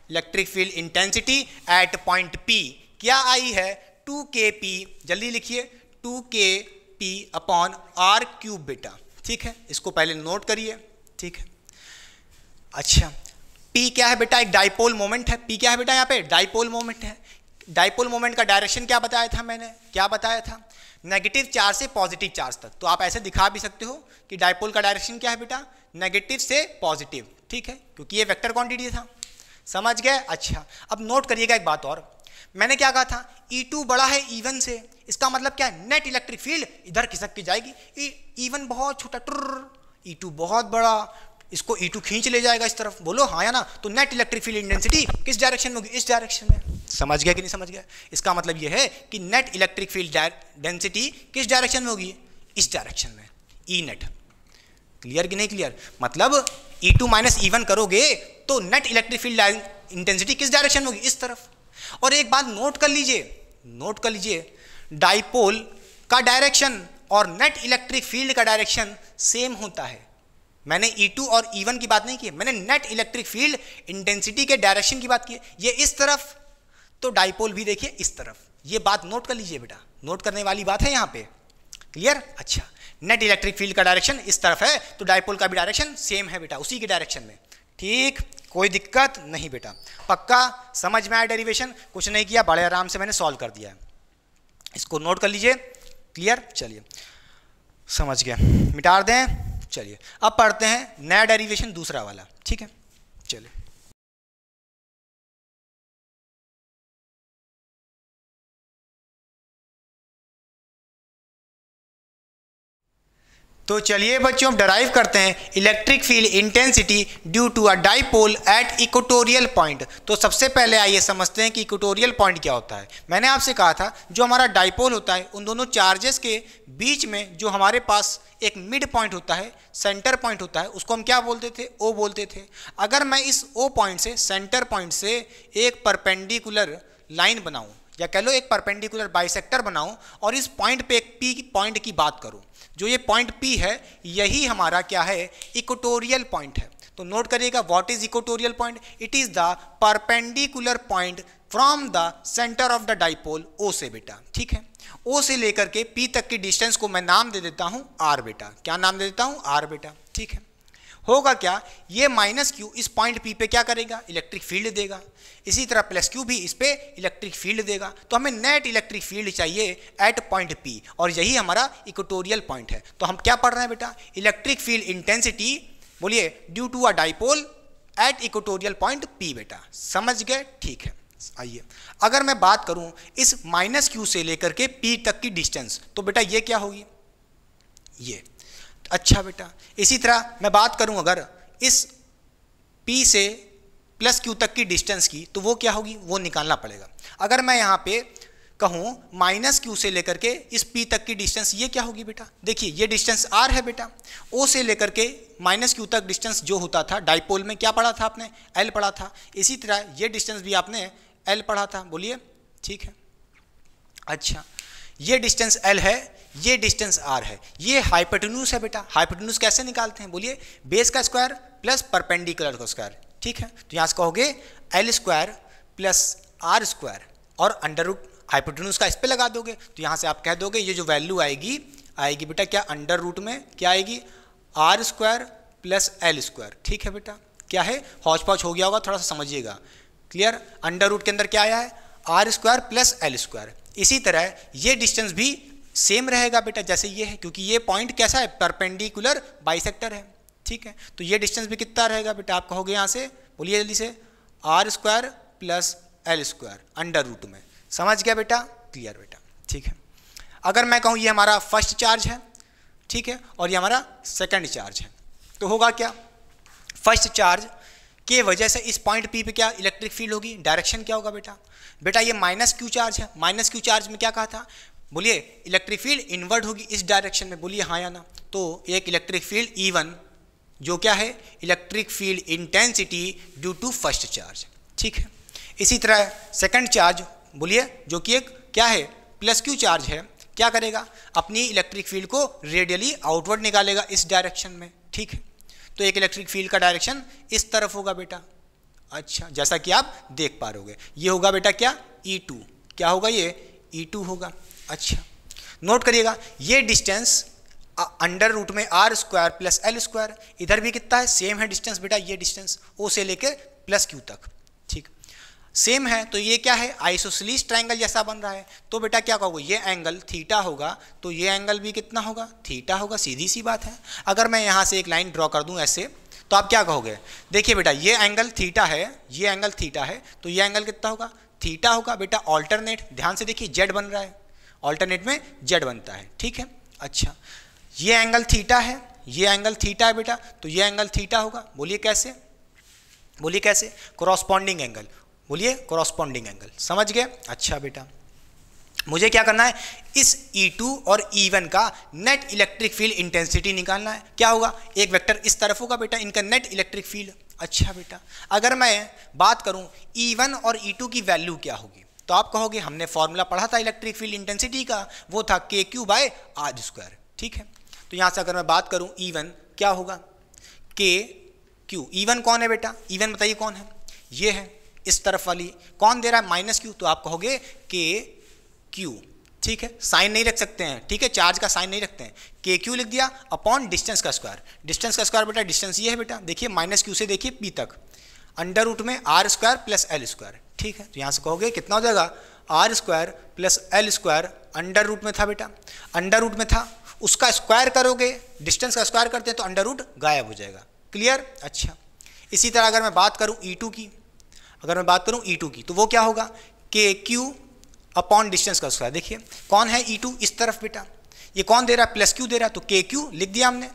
A: electric field intensity at point P क्या आई है, 2kp, जल्दी लिखिए 2kp अपॉन r क्यूब बेटा, ठीक है, इसको पहले नोट करिए, ठीक है। अच्छा, P क्या है बेटा, एक डाइपोल मोमेंट है, P क्या है बेटा, यहाँ पे डाइपोल मोमेंट है। डाइपोल मोमेंट का डायरेक्शन क्या बताया था मैंने, क्या बताया था, नेगेटिव चार्ज से पॉजिटिव चार्ज तक। तो आप ऐसे दिखा भी सकते हो कि डाइपोल का डायरेक्शन क्या है बेटा, नेगेटिव से पॉजिटिव, ठीक है, क्योंकि ये वेक्टर क्वांटिटी था, समझ गए। अच्छा, अब नोट करिएगा एक बात और, मैंने क्या कहा था, E2 बड़ा है E1 से, इसका मतलब क्या है, नेट इलेक्ट्रिक फील्ड इधर खिसक के जाएगी, E1 बहुत छोटा, E2 बहुत बड़ा, इसको E2 खींच ले जाएगा इस तरफ, बोलो हाँ या ना। तो नेट इलेक्ट्रिक फील्ड इंटेंसिटी किस डायरेक्शन में होगी, इस डायरेक्शन में। समझ गया कि नहीं समझ गया। इसका मतलब ये है कि नेट इलेक्ट्रिक फील्ड डेंसिटी किस डायरेक्शन में होगी, इस डायरेक्शन में, ई नेट। क्लियर कि नहीं क्लियर, मतलब E2 माइनस E1 करोगे तो नेट इलेक्ट्रिक फील्ड इंटेंसिटी किस डायरेक्शन में होगी, इस तरफ। और एक बात नोट कर लीजिए, डाइपोल का डायरेक्शन और नेट इलेक्ट्रिक फील्ड का डायरेक्शन सेम होता है। मैंने E2 और E1 की बात नहीं की, मैंने नेट इलेक्ट्रिक फील्ड इंटेंसिटी के डायरेक्शन की बात की है। ये इस तरफ, तो डाइपोल भी देखिए इस तरफ। ये बात नोट कर लीजिए बेटा, नोट करने वाली बात है यहाँ पे। क्लियर। अच्छा, नेट इलेक्ट्रिक फील्ड का डायरेक्शन इस तरफ है, तो डाइपोल का भी डायरेक्शन सेम है बेटा, उसी के डायरेक्शन में। ठीक, कोई दिक्कत नहीं बेटा, पक्का समझ में आया डेरिवेशन। कुछ नहीं किया, बड़े आराम से मैंने सॉल्व कर दिया है, इसको नोट कर लीजिए। क्लियर, चलिए समझ गए, मिटा दें। चलिए अब पढ़ते हैं नया डेरिवेशन, दूसरा वाला, ठीक है। चलिए तो चलिए बच्चों डराइव करते हैं electric field intensity due to a dipole at equatorial point. तो सबसे पहले आइए समझते हैं कि इक्वेटोरियल पॉइंट क्या होता है। मैंने आपसे कहा था जो हमारा डाइपोल होता है, उन दोनों चार्जेस के बीच में जो हमारे पास एक मिड पॉइंट होता है, सेंटर पॉइंट होता है, उसको हम क्या बोलते थे, ओ बोलते थे। अगर मैं इस ओ पॉइंट से, सेंटर पॉइंट से एक परपेंडिकुलर लाइन बनाऊं, या कह लो एक परपेंडिकुलर बाइसेक्टर बनाऊं, और इस पॉइंट पे एक पी पॉइंट की बात करूं, जो ये पॉइंट P है, यही हमारा क्या है, इक्वेटोरियल पॉइंट है। तो नोट करिएगा, what is equatorial point, it is the perpendicular point from the centre of the dipole, O से बेटा। ठीक है, O से लेकर के P तक की डिस्टेंस को मैं नाम दे देता हूं R बेटा। क्या नाम दे देता हूं, R बेटा। ठीक है, होगा क्या, ये माइनस Q इस पॉइंट P पे क्या करेगा, इलेक्ट्रिक फील्ड देगा। इसी तरह प्लस Q भी इस पे इलेक्ट्रिक फील्ड देगा। तो हमें नेट इलेक्ट्रिक फील्ड चाहिए एट पॉइंट P, और यही हमारा इक्वेटोरियल पॉइंट है। तो हम क्या पढ़ रहे हैं बेटा, इलेक्ट्रिक फील्ड इंटेंसिटी, बोलिए, due to a dipole at equatorial point P बेटा। समझ गए, ठीक है। आइए अगर मैं बात करूं इस माइनस Q से लेकर के P तक की डिस्टेंस, तो बेटा ये क्या होगी, ये। अच्छा बेटा, इसी तरह मैं बात करूं अगर इस P से प्लस Q तक की डिस्टेंस की, तो वो क्या होगी, वो निकालना पड़ेगा। अगर मैं यहाँ पे कहूँ माइनस Q से लेकर के इस P तक की डिस्टेंस, ये क्या होगी बेटा, देखिए ये डिस्टेंस R है बेटा। O से लेकर के माइनस Q तक डिस्टेंस जो होता था डाइपोल में, क्या पढ़ा था आपने, L पढ़ा था। इसी तरह ये डिस्टेंस भी आपने L पढ़ा था, बोलिए। ठीक है। अच्छा, ये डिस्टेंस L है, ये डिस्टेंस R है, ये हाइपोटेन्यूज है बेटा। हाइपोटेन्यूज कैसे निकालते हैं बोलिए, बेस का स्क्वायर प्लस परपेंडिकुलर का स्क्वायर, ठीक है। तो यहाँ से कहोगे L square plus R square और अंडर रूट हाइपोटेन्यूज का इस पे लगा दोगे, तो यहाँ से आप कह दोगे ये जो वैल्यू आएगी बेटा क्या अंडर रूट में क्या आएगी, R square plus L square, ठीक है बेटा। क्या है, हौच पौच हो गया होगा, थोड़ा सा समझिएगा, क्लियर। अंडर रूट के अंदर क्या आया है, R square plus L square. इसी तरह ये डिस्टेंस भी सेम रहेगा बेटा जैसे ये है, क्योंकि ये पॉइंट कैसा है, परपेंडिकुलर बाइसेक्टर है, ठीक है। तो ये डिस्टेंस भी कितना रहेगा बेटा, आप कहोगे यहाँ से, बोलिए जल्दी से, R square plus L square under root में। समझ गया बेटा, क्लियर बेटा, ठीक है। अगर मैं कहूँ ये हमारा फर्स्ट चार्ज है, ठीक है, और ये हमारा सेकंड चार्ज है, तो होगा क्या, फर्स्ट चार्ज के वजह से इस पॉइंट P पे क्या इलेक्ट्रिक फील्ड होगी, डायरेक्शन क्या होगा बेटा, ये माइनस क्यू चार्ज है। माइनस क्यू चार्ज में क्या कहा था, बोलिए इलेक्ट्रिक फील्ड इनवर्ट होगी इस डायरेक्शन में, बोलिए हाँ या ना। तो एक इलेक्ट्रिक फील्ड E1 जो क्या है, electric field intensity due to first charge, ठीक है। इसी तरह सेकंड चार्ज बोलिए जो कि एक क्या है, प्लस क्यू चार्ज है, क्या करेगा, अपनी इलेक्ट्रिक फील्ड को रेडियली आउटवर्ड निकालेगा इस डायरेक्शन में, ठीक है। तो एक इलेक्ट्रिक फील्ड का डायरेक्शन इस तरफ होगा बेटा, अच्छा, जैसा कि आप देख पा रहे होगे। ये होगा बेटा क्या, E2, क्या होगा ये, E2 होगा। अच्छा, नोट करिएगा ये डिस्टेंस अंडर रूट में R square plus L square, इधर भी कितना है, सेम है डिस्टेंस बेटा, ये डिस्टेंस O से लेकर प्लस Q तक, ठीक, सेम है। तो ये क्या है, आइसोसेलेस ट्रायंगल जैसा बन रहा है। तो बेटा क्या कहोगे, ये एंगल थीटा होगा, तो ये एंगल भी कितना होगा, थीटा होगा, सीधी सी बात है। अगर मैं यहाँ से एक लाइन ड्रॉ कर दूँ ऐसे, तो आप क्या कहोगे, देखिए बेटा ये एंगल थीटा है, ये एंगल थीटा है, तो ये एंगल कितना होगा, थीटा होगा बेटा। ऑल्टरनेट, ध्यान से देखिए, जेड बन रहा है, ऑल्टरनेट में जेड बनता है, ठीक है। अच्छा, ये एंगल थीटा है, ये एंगल थीटा है बेटा, तो ये एंगल थीटा होगा, बोलिए कैसे, बोलिए कैसे, कॉरस्पॉन्डिंग एंगल, बोलिए कॉरस्पॉन्डिंग एंगल, समझ गए। अच्छा बेटा, मुझे क्या करना है, इस E2 और E1 का नेट इलेक्ट्रिक फील्ड इंटेंसिटी निकालना है। क्या होगा, एक वेक्टर इस तरफ होगा बेटा, इनका नेट इलेक्ट्रिक फील्ड। अच्छा बेटा, अगर मैं बात करूं E1 और E2 की वैल्यू क्या होगी, तो आप कहोगे हमने फॉर्मूला पढ़ा था इलेक्ट्रिक फील्ड इंटेंसिटी का, वो था KQ/R स्क्वायर, ठीक है। तो यहाँ से अगर मैं बात करूँ E1 क्या होगा, KQ, E1 कौन है बेटा, E1 बताइए कौन है, ये है, इस तरफ वाली कौन दे रहा है, माइनस Q, तो आप कहोगे KQ, ठीक है, साइन नहीं रख सकते हैं, ठीक है, चार्ज का साइन नहीं रखते हैं, KQ लिख दिया अपॉन डिस्टेंस का स्क्वायर। डिस्टेंस का स्क्वायर बेटा, डिस्टेंस ये है बेटा, देखिए माइनस Q से देखिए P तक, अंडर रूट में R square plus L square, ठीक है। तो यहाँ से कहोगे कितना हो जाएगा, R square plus L square, under root में था बेटा, अंडर रूट में था, उसका स्क्वायर करोगे, डिस्टेंस का स्क्वायर करते हैं तो अंडर रूट गायब हो जाएगा, क्लियर। अच्छा, इसी तरह अगर मैं बात करूँ E2 की, अगर मैं बात करूँ E2 की, तो वो क्या होगा, KQ अपॉन डिस्टेंस का स्क्वायर। देखिए कौन है E2 इस तरफ बेटा, ये कौन दे रहा है, प्लस Q दे रहा है, तो KQ लिख दिया हमने,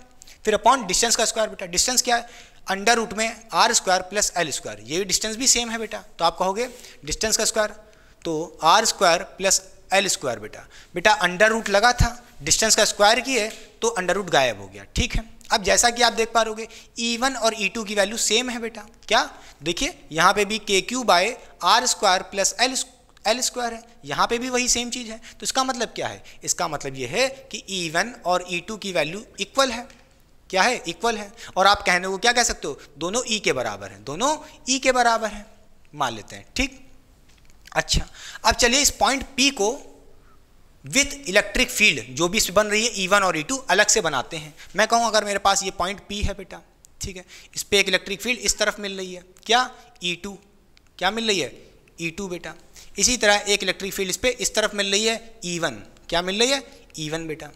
A: फिर अपॉन डिस्टेंस का स्क्वायर बेटा, डिस्टेंस क्या है, अंडर रूट में R square plus L square, ये डिस्टेंस भी सेम है बेटा, तो आप कहोगे डिस्टेंस का स्क्वायर, तो R square plus L square बेटा अंडर रूट लगा था, डिस्टेंस का स्क्वायर किए तो अंडर रूट गायब हो गया, ठीक है। अब जैसा कि आप देख पा रहे E1 और E2 की वैल्यू सेम है बेटा, क्या देखिए यहाँ पे भी KQ/R square plus L square है, यहाँ पे भी वही सेम चीज़ है। तो इसका मतलब क्या है, इसका मतलब ये है कि E1 और E2 की वैल्यू इक्वल है, क्या है, इक्वल है। और आप कहने को क्या कह सकते हो, दोनों E के बराबर हैं, दोनों E के बराबर हैं, मान लेते हैं, ठीक। अच्छा, अब चलिए इस पॉइंट P को विथ इलेक्ट्रिक फील्ड जो भी बन रही है E1 और E2 अलग से बनाते हैं। मैं कहूँ अगर मेरे पास ये पॉइंट P है बेटा, ठीक है, इस पर एक इलेक्ट्रिक फील्ड इस तरफ मिल रही है, क्या, E2, क्या मिल रही है, E2 बेटा। इसी तरह एक इलेक्ट्रिक फील्ड इस पर इस तरफ मिल रही है E1, क्या मिल रही है, E1 बेटा।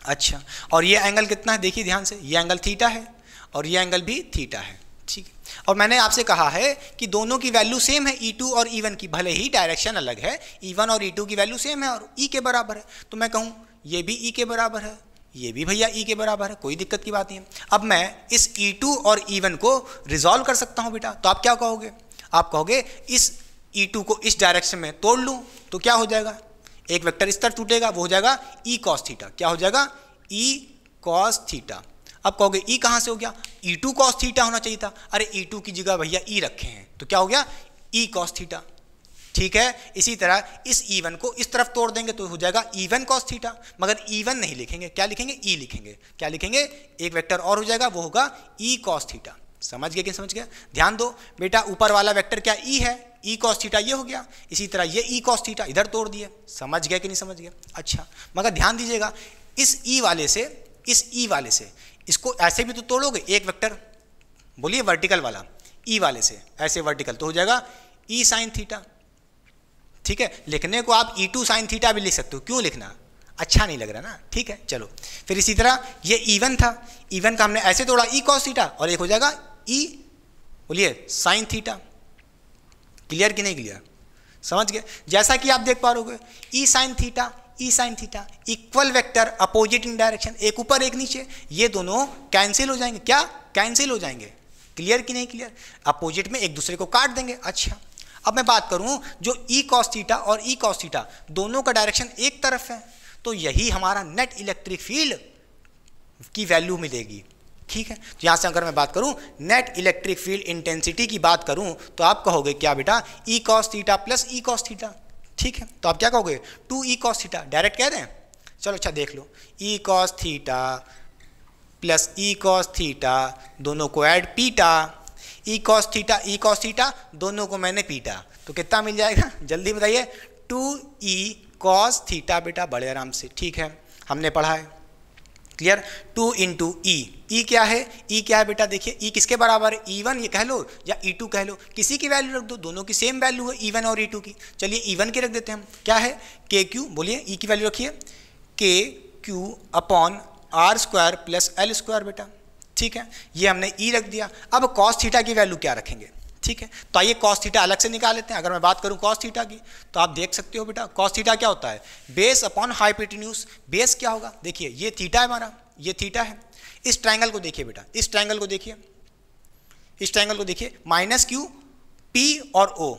A: अच्छा, और ये एंगल कितना है, देखिए ध्यान से, ये एंगल थीटा है और ये एंगल भी थीटा है, ठीक है। और मैंने आपसे कहा है कि दोनों की वैल्यू सेम है, E2 और E1 की, भले ही डायरेक्शन अलग है, E1 और E2 की वैल्यू सेम है और E के बराबर है। तो मैं कहूँ ये भी E के बराबर है, ये भी भैया E के बराबर है, कोई दिक्कत की बात नहीं है। अब मैं इस E2 और E1 को रिजॉल्व कर सकता हूँ बेटा, तो आप क्या कहोगे, आप कहोगे इस E2 को इस डायरेक्शन में तोड़ लूँ तो क्या हो जाएगा, एक वेक्टर इस तरह टूटेगा, वो हो जाएगा E cos थीटा, क्या हो जाएगा, E cos थीटा। अब कहोगे E कहाँ से हो गया, E2 cos थीटा होना चाहिए था, अरे E2 की जगह भैया E रखे हैं, तो क्या हो गया, E cos थीटा, ठीक है। इसी तरह इस E1 को इस तरफ तोड़ देंगे तो हो जाएगा E1 cos थीटा, मगर E1 नहीं लिखेंगे, क्या लिखेंगे? E लिखेंगे। क्या लिखेंगे? एक वेक्टर और हो जाएगा, वो होगा E cos थीटा। समझ गए कि समझ गए? ध्यान दो बेटा, ऊपर वाला वेक्टर क्या E है, E cos थीटा ये हो गया, इसी तरह ये E cos थीटा इधर तोड़ दिए। समझ गए कि नहीं समझ गए? अच्छा, मगर ध्यान दीजिएगा, इस E वाले से इसको ऐसे भी तो तोड़ोगे, एक वेक्टर बोलिए वर्टिकल वाला E वाले से ऐसे वर्टिकल, तो हो जाएगा E sin थीटा। ठीक है, लिखने को आप E2 sin थीटा भी लिख सकते हो, क्यों लिखना? अच्छा नहीं लग रहा ना, ठीक है। चलो फिर इसी तरह ये E1 था, E1 का हमने ऐसे तोड़ा E cos थीटा, और एक हो जाएगा E बोलिए sin थीटा। क्लियर कि नहीं क्लियर? समझ गए? जैसा कि आप देख पा रहे E sin theta equal vector opposite in direction, एक ऊपर एक नीचे, ये दोनों कैंसिल हो जाएंगे। क्या? कैंसिल हो जाएंगे। क्लियर कि नहीं क्लियर? अपोजिट में एक दूसरे को काट देंगे। अच्छा, अब मैं बात करूं जो E cos थीटा और E cos थीटा दोनों का डायरेक्शन एक तरफ है, तो यही हमारा नेट इलेक्ट्रिक फील्ड की वैल्यू मिलेगी। ठीक है, तो यहां से अगर मैं बात करूं नेट इलेक्ट्रिक फील्ड इंटेंसिटी की बात करूं तो आप कहोगे क्या बेटा? E cos theta plus E cos theta. ठीक है, तो आप क्या कहोगे? 2E cos theta. डायरेक्ट कह दें? चलो अच्छा देख लो, E cos theta plus E cos theta दोनों को ऐड पीटा, E cos थीटा दोनों को मैंने पीटा, तो कितना मिल जाएगा? जल्दी बताइए। 2E cos थीटा बेटा, बड़े आराम से। ठीक है, हमने पढ़ा है। क्लियर? 2 इंटू ई क्या है? ई क्या है बेटा? देखिए ई किसके बराबर है? E1 ये कह लो या E2 कह लो, किसी की वैल्यू रख दो, दोनों की सेम वैल्यू है E1 और E2 की। चलिए E1 की रख देते हैं हम, क्या है? KQ, बोलिए ई की वैल्यू रखिए KQ upon R square plus L square बेटा। ठीक है, ये हमने ई रख दिया। अब cos थीटा की वैल्यू क्या रखेंगे? ठीक है, तो आइए cos थीटा अलग से निकाल लेते हैं। अगर मैं बात करूं cos थीटा की, तो आप देख सकते हो बेटा cos थीटा क्या होता है? Base upon hypotenuse. बेस क्या होगा? देखिए ये थीटा है हमारा, ये थीटा है। इस ट्रायंगल को देखिए बेटा, इस ट्रायंगल को देखिए, इस ट्रायंगल को देखिए, -Q P और O,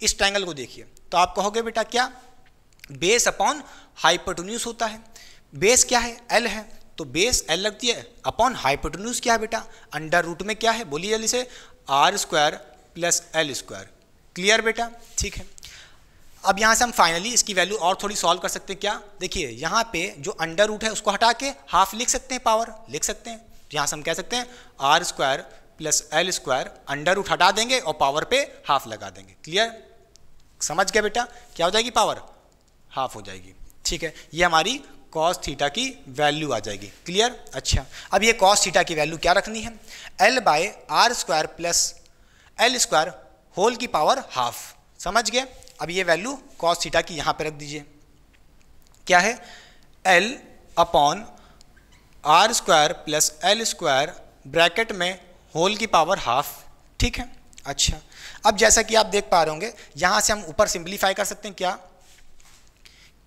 A: इस ट्रायंगल को देखिए, तो आप कहोगे बेटा क्या? बेस अपॉन हाइपोटेन्यूज होता है। बेस क्या है? L है, तो बेस L लगती है, अपॉन हाइपोटेन्यूज क्या है बेटा? अंडर रूट में क्या है? बोलिए जल्दी से, R square plus L square. Clear बेटा? ठीक है, अब यहाँ से हम फाइनली इसकी वैल्यू और थोड़ी सॉल्व कर सकते हैं। क्या? देखिए यहाँ पे जो अंडर रूट है उसको हटा के हाफ लिख सकते हैं, पावर लिख सकते हैं। तो यहाँ से हम कह सकते हैं R square plus L square, under root हटा देंगे और पावर पे हाफ लगा देंगे। क्लियर? समझ गया बेटा? क्या हो जाएगी? पावर हाफ हो जाएगी। ठीक है, ये हमारी cos थीटा की वैल्यू आ जाएगी। क्लियर? अच्छा, अब ये cos थीटा की वैल्यू क्या रखनी है? L by R square plus L square whole की पावर हाफ। समझ गए? अब ये वैल्यू cos थीटा की यहाँ पे रख दीजिए, क्या है? L upon R square plus L square bracket में होल की पावर हाफ। ठीक है, अच्छा, अब जैसा कि आप देख पा रहे होंगे यहाँ से हम ऊपर सिंप्लीफाई कर सकते हैं। क्या?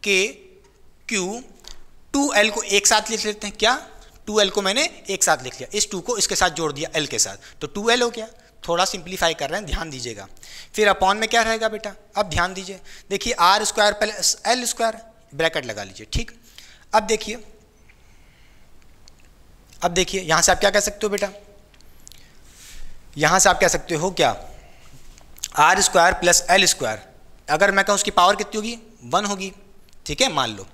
A: KQ 2L को एक साथ लिख लेते हैं। क्या? 2L को मैंने एक साथ लिख लिया, इस 2 को इसके साथ जोड़ दिया L के साथ, तो 2L हो गया। थोड़ा सिंप्लीफाई कर रहे हैं, ध्यान दीजिएगा। फिर अपॉन में क्या रहेगा बेटा? अब ध्यान दीजिए, देखिए R square plus L square bracket लगा लीजिए। ठीक, अब देखिए यहाँ से आप क्या कह सकते हो बेटा? यहाँ से आप कह सकते हो क्या? R square plus L square, अगर मैं कहूँ उसकी पावर कितनी होगी? 1 होगी। ठीक है, मान लो।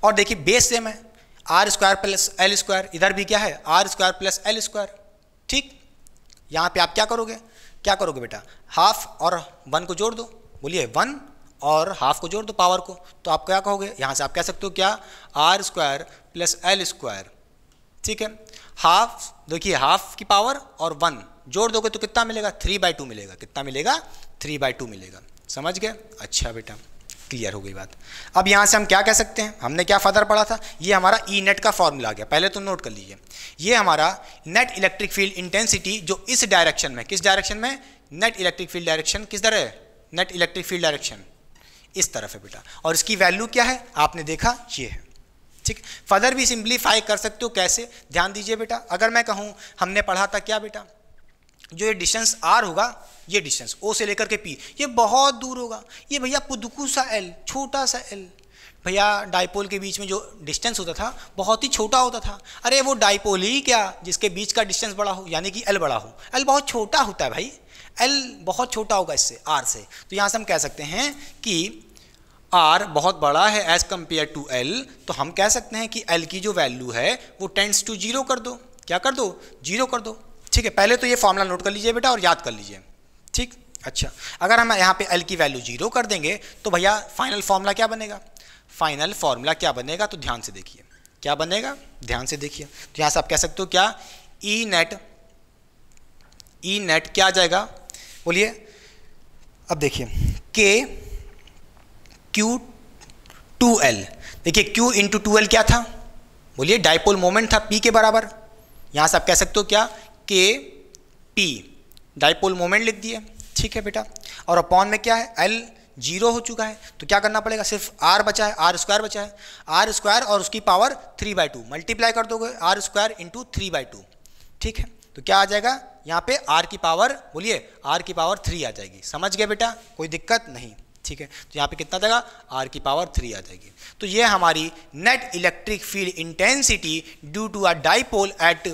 A: और देखिए बेस सेम है, R square plus L square, इधर भी क्या है? R square plus L square. ठीक, यहाँ पे आप क्या करोगे बेटा? हाफ और 1 को जोड़ दो, बोलिए 1 और हाफ को जोड़ दो पावर को, तो आप क्या कहोगे? यहाँ से आप कह सकते हो क्या? R square plus L square. ठीक है, हाफ, देखिए हाफ की पावर और 1 जोड़ दोगे तो कितना मिलेगा? 3/2 मिलेगा। कितना मिलेगा? 3/2 मिलेगा। समझ गए? अच्छा बेटा, क्लियर हो गई बात। अब यहाँ से हम क्या कह सकते हैं? हमने क्या फर्दर पढ़ा था? ये हमारा ई नेट का फॉर्मूला आ गया, पहले तो नोट कर लीजिए। ये हमारा नेट इलेक्ट्रिक फील्ड इंटेंसिटी जो इस डायरेक्शन में, किस डायरेक्शन में? नेट इलेक्ट्रिक फील्ड डायरेक्शन किस तरह है? नेट इलेक्ट्रिक फील्ड डायरेक्शन इस तरफ है बेटा, और इसकी वैल्यू क्या है? आपने देखा ये है। ठीक, फर्दर भी सिंप्लीफाई कर सकते हो। कैसे? ध्यान दीजिए बेटा, अगर मैं कहूँ, हमने पढ़ा था क्या बेटा? जो ये डिस्टेंस R होगा, ये डिस्टेंस O से लेकर के P, ये बहुत दूर होगा। ये भैया पुदुकू सा L, छोटा सा L, भैया डाइपोल के बीच में जो डिस्टेंस होता था बहुत ही छोटा होता था। अरे वो डाइपोल ही क्या जिसके बीच का डिस्टेंस बड़ा हो, यानी कि L बड़ा हो। L बहुत छोटा होता है भाई, L बहुत छोटा होगा इससे, R से, तो यहाँ से हम कह सकते हैं कि R बहुत बड़ा है एज कम्पेयर टू L, तो हम कह सकते हैं कि L की जो वैल्यू है वो टेंड्स टू 0 कर दो। क्या कर दो? 0 कर दो। ठीक है, पहले तो ये फॉर्मूला नोट कर लीजिए बेटा और याद कर लीजिए। ठीक, अच्छा, अगर हम यहाँ पे L की वैल्यू 0 कर देंगे तो भैया फाइनल फॉर्मूला क्या बनेगा? फाइनल फॉर्मूला क्या बनेगा? तो ध्यान से देखिए क्या बनेगा, ध्यान से देखिए। तो यहाँ से आप कह सकते हो क्या? ई नेट क्या आ जाएगा? बोलिए, अब देखिए K Q 2L। देखिए Q इंटू 2L क्या था? बोलिए डाइपोल मोमेंट था P के बराबर। यहाँ से आप कह सकते हो क्या? K P डाइपोल मोमेंट लिख दिए। ठीक है बेटा, और अपॉन में क्या है? L 0 हो चुका है, तो क्या करना पड़ेगा? सिर्फ R बचा है, R स्क्वायर बचा है, R स्क्वायर और उसकी पावर 3/2 मल्टीप्लाई कर दोगे R स्क्वायर इंटू 3/2। ठीक है, तो क्या आ जाएगा यहाँ पे? R की पावर, बोलिए R की पावर 3 आ जाएगी। समझ गए बेटा? कोई दिक्कत नहीं। ठीक है, तो यहाँ पे कितना देगा? R की पावर 3 आ जाएगी। तो ये हमारी net electric field intensity due to a dipole at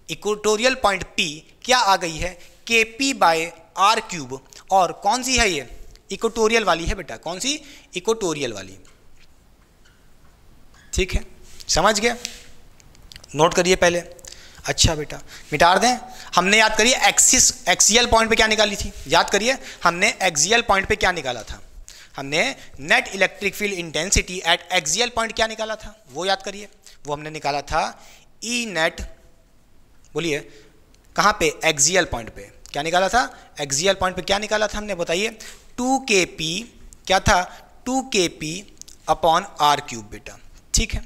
A: equatorial point P क्या आ गई है? KP/R³। और कौन सी है ये? इक्वेटोरियल वाली है बेटा। कौन सी? इक्वेटोरियल वाली। ठीक है, समझ गए? नोट करिए पहले। अच्छा बेटा, मिटा दें। हमने याद करिए एक्सियल पॉइंट पे क्या निकाली थी? याद करिए हमने एक्सियल पॉइंट पे क्या निकाला था? हमने net electric field intensity eight axial point क्या निकाला था? वो याद करिए। वो हमने निकाला था ई नेट, बोलिए कहाँ पे? एक्सियल पॉइंट पे। क्या निकाला था? एक्सियल पॉइंट पे क्या निकाला था हमने? बताइए। 2kp क्या था? 2kp अपॉन R³ बेटा। ठीक है,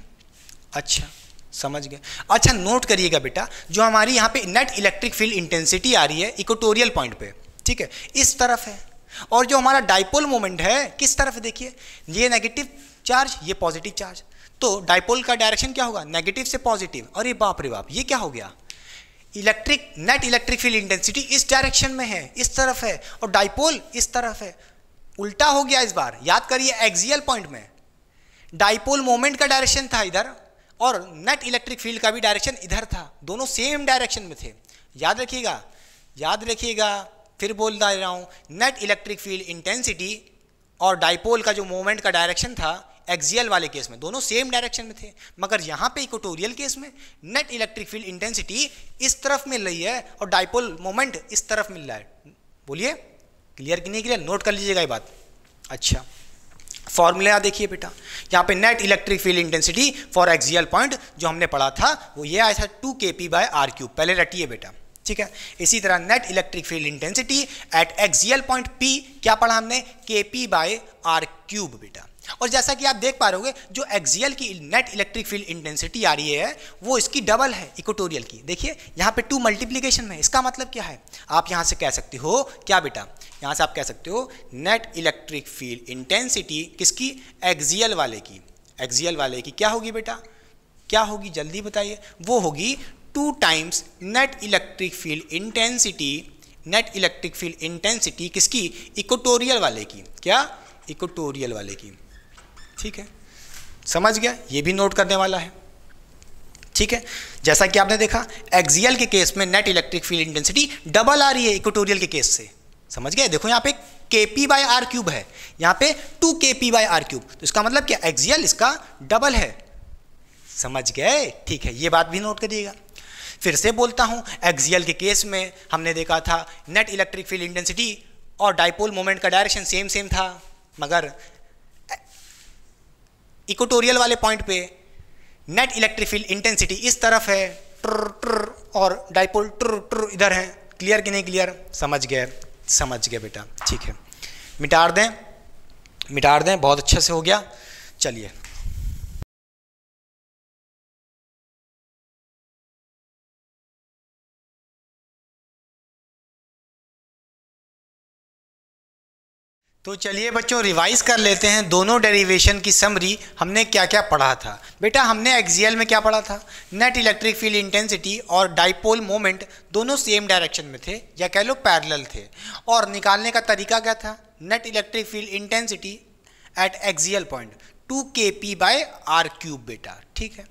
A: अच्छा समझ गए। अच्छा नोट करिएगा बेटा, जो हमारी यहाँ पे नेट इलेक्ट्रिक फील्ड इंटेंसिटी आ रही है इक्वेटोरियल पॉइंट पे, ठीक है, इस तरफ है, और जो हमारा डाइपोल मोमेंट है किस तरफ है? देखिए, ये नेगेटिव चार्ज, ये पॉजिटिव चार्ज, तो डाइपोल का डायरेक्शन क्या होगा? नेगेटिव से पॉजिटिव। अरे बाप रे बाप, ये क्या हो गया? नेट इलेक्ट्रिक फील्ड इंटेंसिटी इस डायरेक्शन में है, इस तरफ है, और डाइपोल इस तरफ है। उल्टा हो गया इस बार। याद करिए, एक्सियल पॉइंट में डाइपोल मोमेंट का डायरेक्शन था इधर, और नेट इलेक्ट्रिक फील्ड का भी डायरेक्शन इधर था। दोनों सेम डायरेक्शन में थे। याद रखिएगा, याद रखिएगा, फिर बोल रहा हूँ, नेट इलेक्ट्रिक फील्ड इंटेंसिटी और डाइपोल का जो मोमेंट का डायरेक्शन था एक्सियल वाले केस में दोनों सेम डायरेक्शन में थे, मगर यहाँ पे इक्वेटोरियल केस में नेट इलेक्ट्रिक फील्ड इंटेंसिटी इस तरफ मिल रही है और डाइपोल मोमेंट इस तरफ मिल रहा है। बोलिए क्लियर कि नहीं क्लियर? नोट कर लीजिएगा ये बात। अच्छा, फॉर्मूला देखिए बेटा, यहाँ पे net electric field intensity for axial point जो हमने पढ़ा था वो ये आया था 2kp/R³। पहले रटिए बेटा, ठीक है। इसी तरह net electric field intensity eight axial point P क्या पढ़ा हमने? kp/R³ बेटा। और जैसा कि आप देख पा रहे होगे, जो एक्सियल की नेट इलेक्ट्रिक फील्ड इंटेंसिटी आ रही है वो इसकी डबल है इक्वेटोरियल की। देखिए यहाँ पे 2 मल्टीप्लिकेशन में, इसका मतलब क्या है? आप यहाँ से कह सकते हो क्या बेटा? यहाँ से आप कह सकते हो नेट इलेक्ट्रिक फील्ड इंटेंसिटी किसकी? एक्सियल वाले की। एक्सियल वाले की क्या होगी बेटा? क्या होगी जल्दी बताइए? वो होगी 2 times net electric field intensity. Net electric field intensity किसकी? इक्वेटोरियल वाले की। क्या? इक्वेटोरियल वाले की। ठीक है, समझ गया? ये भी नोट करने वाला है। ठीक है, जैसा कि आपने देखा एक्सियल के केस में net electric field intensity double आ रही है इक्वेटोरियल के केस से। समझ गए? देखो यहाँ पे kp/R³ है, यहाँ पे 2kp/R³, तो इसका मतलब क्या? एक्सियल इसका डबल है। समझ गए? ठीक है, ये बात भी नोट करिएगा। फिर से बोलता हूँ, एक्सियल के केस में हमने देखा था नेट इलेक्ट्रिक फील्ड इंटेंसिटी और डाइपोल मोमेंट का डायरेक्शन सेम था, मगर इक्वेटोरियल वाले पॉइंट पे नेट इलेक्ट्रिक फील्ड इंटेंसिटी इस तरफ है और डाइपोल इधर है। क्लियर कि नहीं क्लियर? समझ गए? समझ गए बेटा। ठीक है, मिटा दें, बहुत अच्छे से हो गया। चलिए, तो चलिए बच्चों रिवाइज कर लेते हैं दोनों डेरिवेशन की समरी। हमने क्या क्या पढ़ा था बेटा? हमने एक्सियल में क्या पढ़ा था? नेट इलेक्ट्रिक फील्ड इंटेंसिटी और डाइपोल मोमेंट दोनों सेम डायरेक्शन में थे, या कह लो पैरेलल थे, और निकालने का तरीका क्या था? Net electric field intensity eight axial point 2kp/R³ बेटा। ठीक है,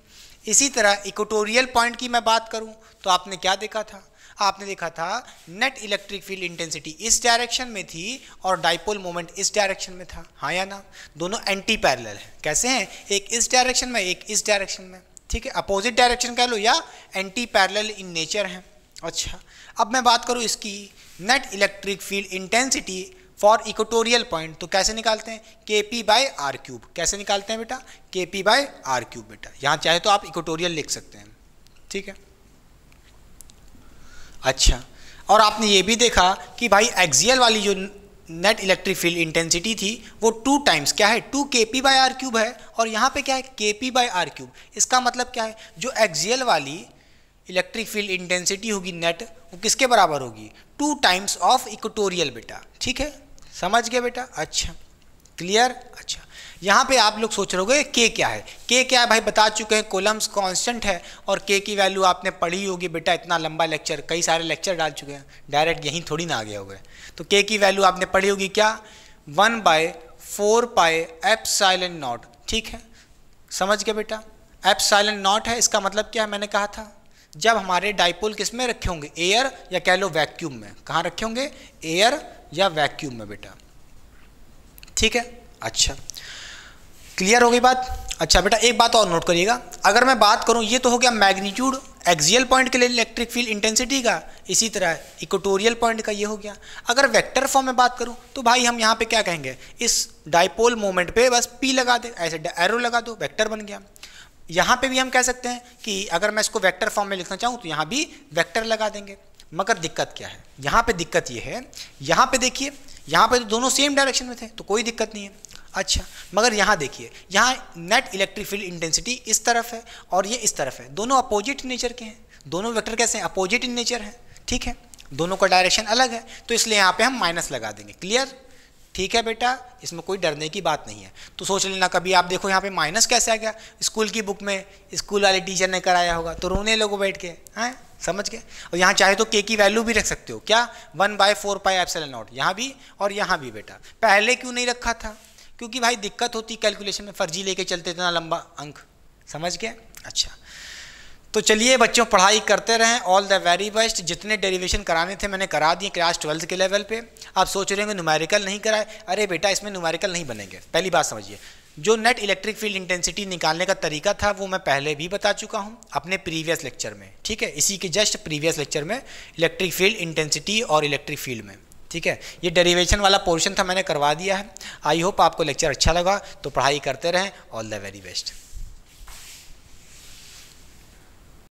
A: इसी तरह इक्वेटोरियल पॉइंट की मैं बात करूँ तो आपने क्या देखा था? आपने देखा था नेट इलेक्ट्रिक फील्ड इंटेंसिटी इस डायरेक्शन में थी और डाइपोल मोमेंट इस डायरेक्शन में था, हाँ या ना? दोनों एंटी पैरेलल है। कैसे हैं? एक इस डायरेक्शन में, एक इस डायरेक्शन में, ठीक है, अपोजिट डायरेक्शन कह लो या एंटी पैरेलल इन नेचर है। अच्छा, अब मैं बात करूँ इसकी net electric field intensity for equatorial point, तो कैसे निकालते हैं? Kp/r³। कैसे निकालते हैं बेटा? Kp/r³ बेटा। यहाँ चाहे तो आप इक्वेटोरियल लिख सकते हैं, ठीक है। अच्छा, और आपने ये भी देखा कि भाई एक्सियल वाली जो नेट इलेक्ट्रिक फील्ड इंटेंसिटी थी वो 2 टाइम्स क्या है? 2 Kp/r³ है, और यहाँ पे क्या है? Kp/r³। इसका मतलब क्या है? जो एक्सियल वाली इलेक्ट्रिक फील्ड इंटेंसिटी होगी नेट, वो किसके बराबर होगी? 2 टाइम्स ऑफ इक्वेटोरियल बेटा, ठीक है, समझ गए बेटा? अच्छा, क्लियर? अच्छा, यहाँ पे आप लोग सोच रहे होगे के क्या है? के क्या है भाई? बता चुके हैं, कोलम्स कांस्टेंट है, और के की वैल्यू आपने पढ़ी होगी बेटा। इतना लंबा लेक्चर, कई सारे लेक्चर डाल चुके हैं, डायरेक्ट यहीं थोड़ी ना आ गया होगा। तो के की वैल्यू आपने पढ़ी होगी क्या? 1/4 पाई एप्सिलॉन नॉट, ठीक है, समझ गए बेटा? एप्सिलॉन नॉट है, इसका मतलब क्या है? मैंने कहा था जब हमारे डाइपोल किस में रखे होंगे? एयर या कह लो वैक्यूम में। कहाँ रखे होंगे? एयर या वैक्यूम में बेटा, ठीक है। अच्छा, क्लियर हो गई बात? अच्छा बेटा, एक बात और नोट करिएगा, अगर मैं बात करूं, ये तो हो गया मैग्नीट्यूड एक्सियल पॉइंट के लिए इलेक्ट्रिक फील्ड इंटेंसिटी का, इसी तरह इक्वेटोरियल पॉइंट का ये हो गया। अगर वेक्टर फॉर्म में बात करूं तो भाई हम यहाँ पे क्या कहेंगे? इस डाइपोल मोमेंट पे बस P लगा दे, ऐसे एरो लगा दो, वेक्टर बन गया। यहाँ पे भी हम कह सकते हैं कि अगर मैं इसको वेक्टर फॉर्म में लिखना चाहूँ तो यहाँ भी वेक्टर लगा देंगे। मगर दिक्कत क्या है? यहाँ पे दिक्कत ये है, यहाँ पे देखिए, यहाँ पे तो दोनों सेम डायरेक्शन में थे तो कोई दिक्कत नहीं है। अच्छा, मगर यहाँ देखिए, यहाँ नेट इलेक्ट्रिक फील्ड इंटेंसिटी इस तरफ है और ये इस तरफ है, दोनों अपोजिट नेचर के हैं। दोनों वेक्टर कैसे हैं? अपोजिट इन नेचर है, ठीक है, दोनों का डायरेक्शन अलग है, तो इसलिए यहाँ पे हम माइनस लगा देंगे। क्लियर? ठीक है बेटा, इसमें कोई डरने की बात नहीं है। तो सोच लेना, कभी आप देखो यहाँ पे माइनस कैसे आ गया, स्कूल की बुक में स्कूल वाले टीचर ने कराया होगा तो रोने लोगो बैठ के, हैं, समझ गए? और यहाँ चाहे तो के की वैल्यू भी रख सकते हो, क्या? 1/4 पाई एप्सिलॉन नॉट, यहाँ भी और यहाँ भी बेटा। पहले क्यों नहीं रखा था? क्योंकि भाई दिक्कत होती कैलकुलेशन में, फर्जी लेके चलते इतना लंबा अंक, समझ गए? अच्छा, तो चलिए बच्चों, पढ़ाई करते रहें, ऑल द वेरी बेस्ट। जितने डेरिवेशन कराने थे मैंने करा दिए क्लास 12 के लेवल पे। आप सोच रहे होंगे न्यूमेरिकल नहीं कराए, अरे बेटा इसमें न्यूमेरिकल नहीं बनेंगे। पहली बात समझिए, जो नेट इलेक्ट्रिक फील्ड इंटेंसिटी निकालने का तरीका था वो मैं पहले भी बता चुका हूँ अपने प्रीवियस लेक्चर में, ठीक है, इसी के जस्ट प्रीवियस लेक्चर में इलेक्ट्रिक फील्ड इंटेंसिटी और इलेक्ट्रिक फील्ड में, ठीक है। ये डेरिवेशन वाला पोर्शन था, मैंने करवा दिया है। आई होप आपको लेक्चर अच्छा लगा, तो पढ़ाई करते रहें। All the very best.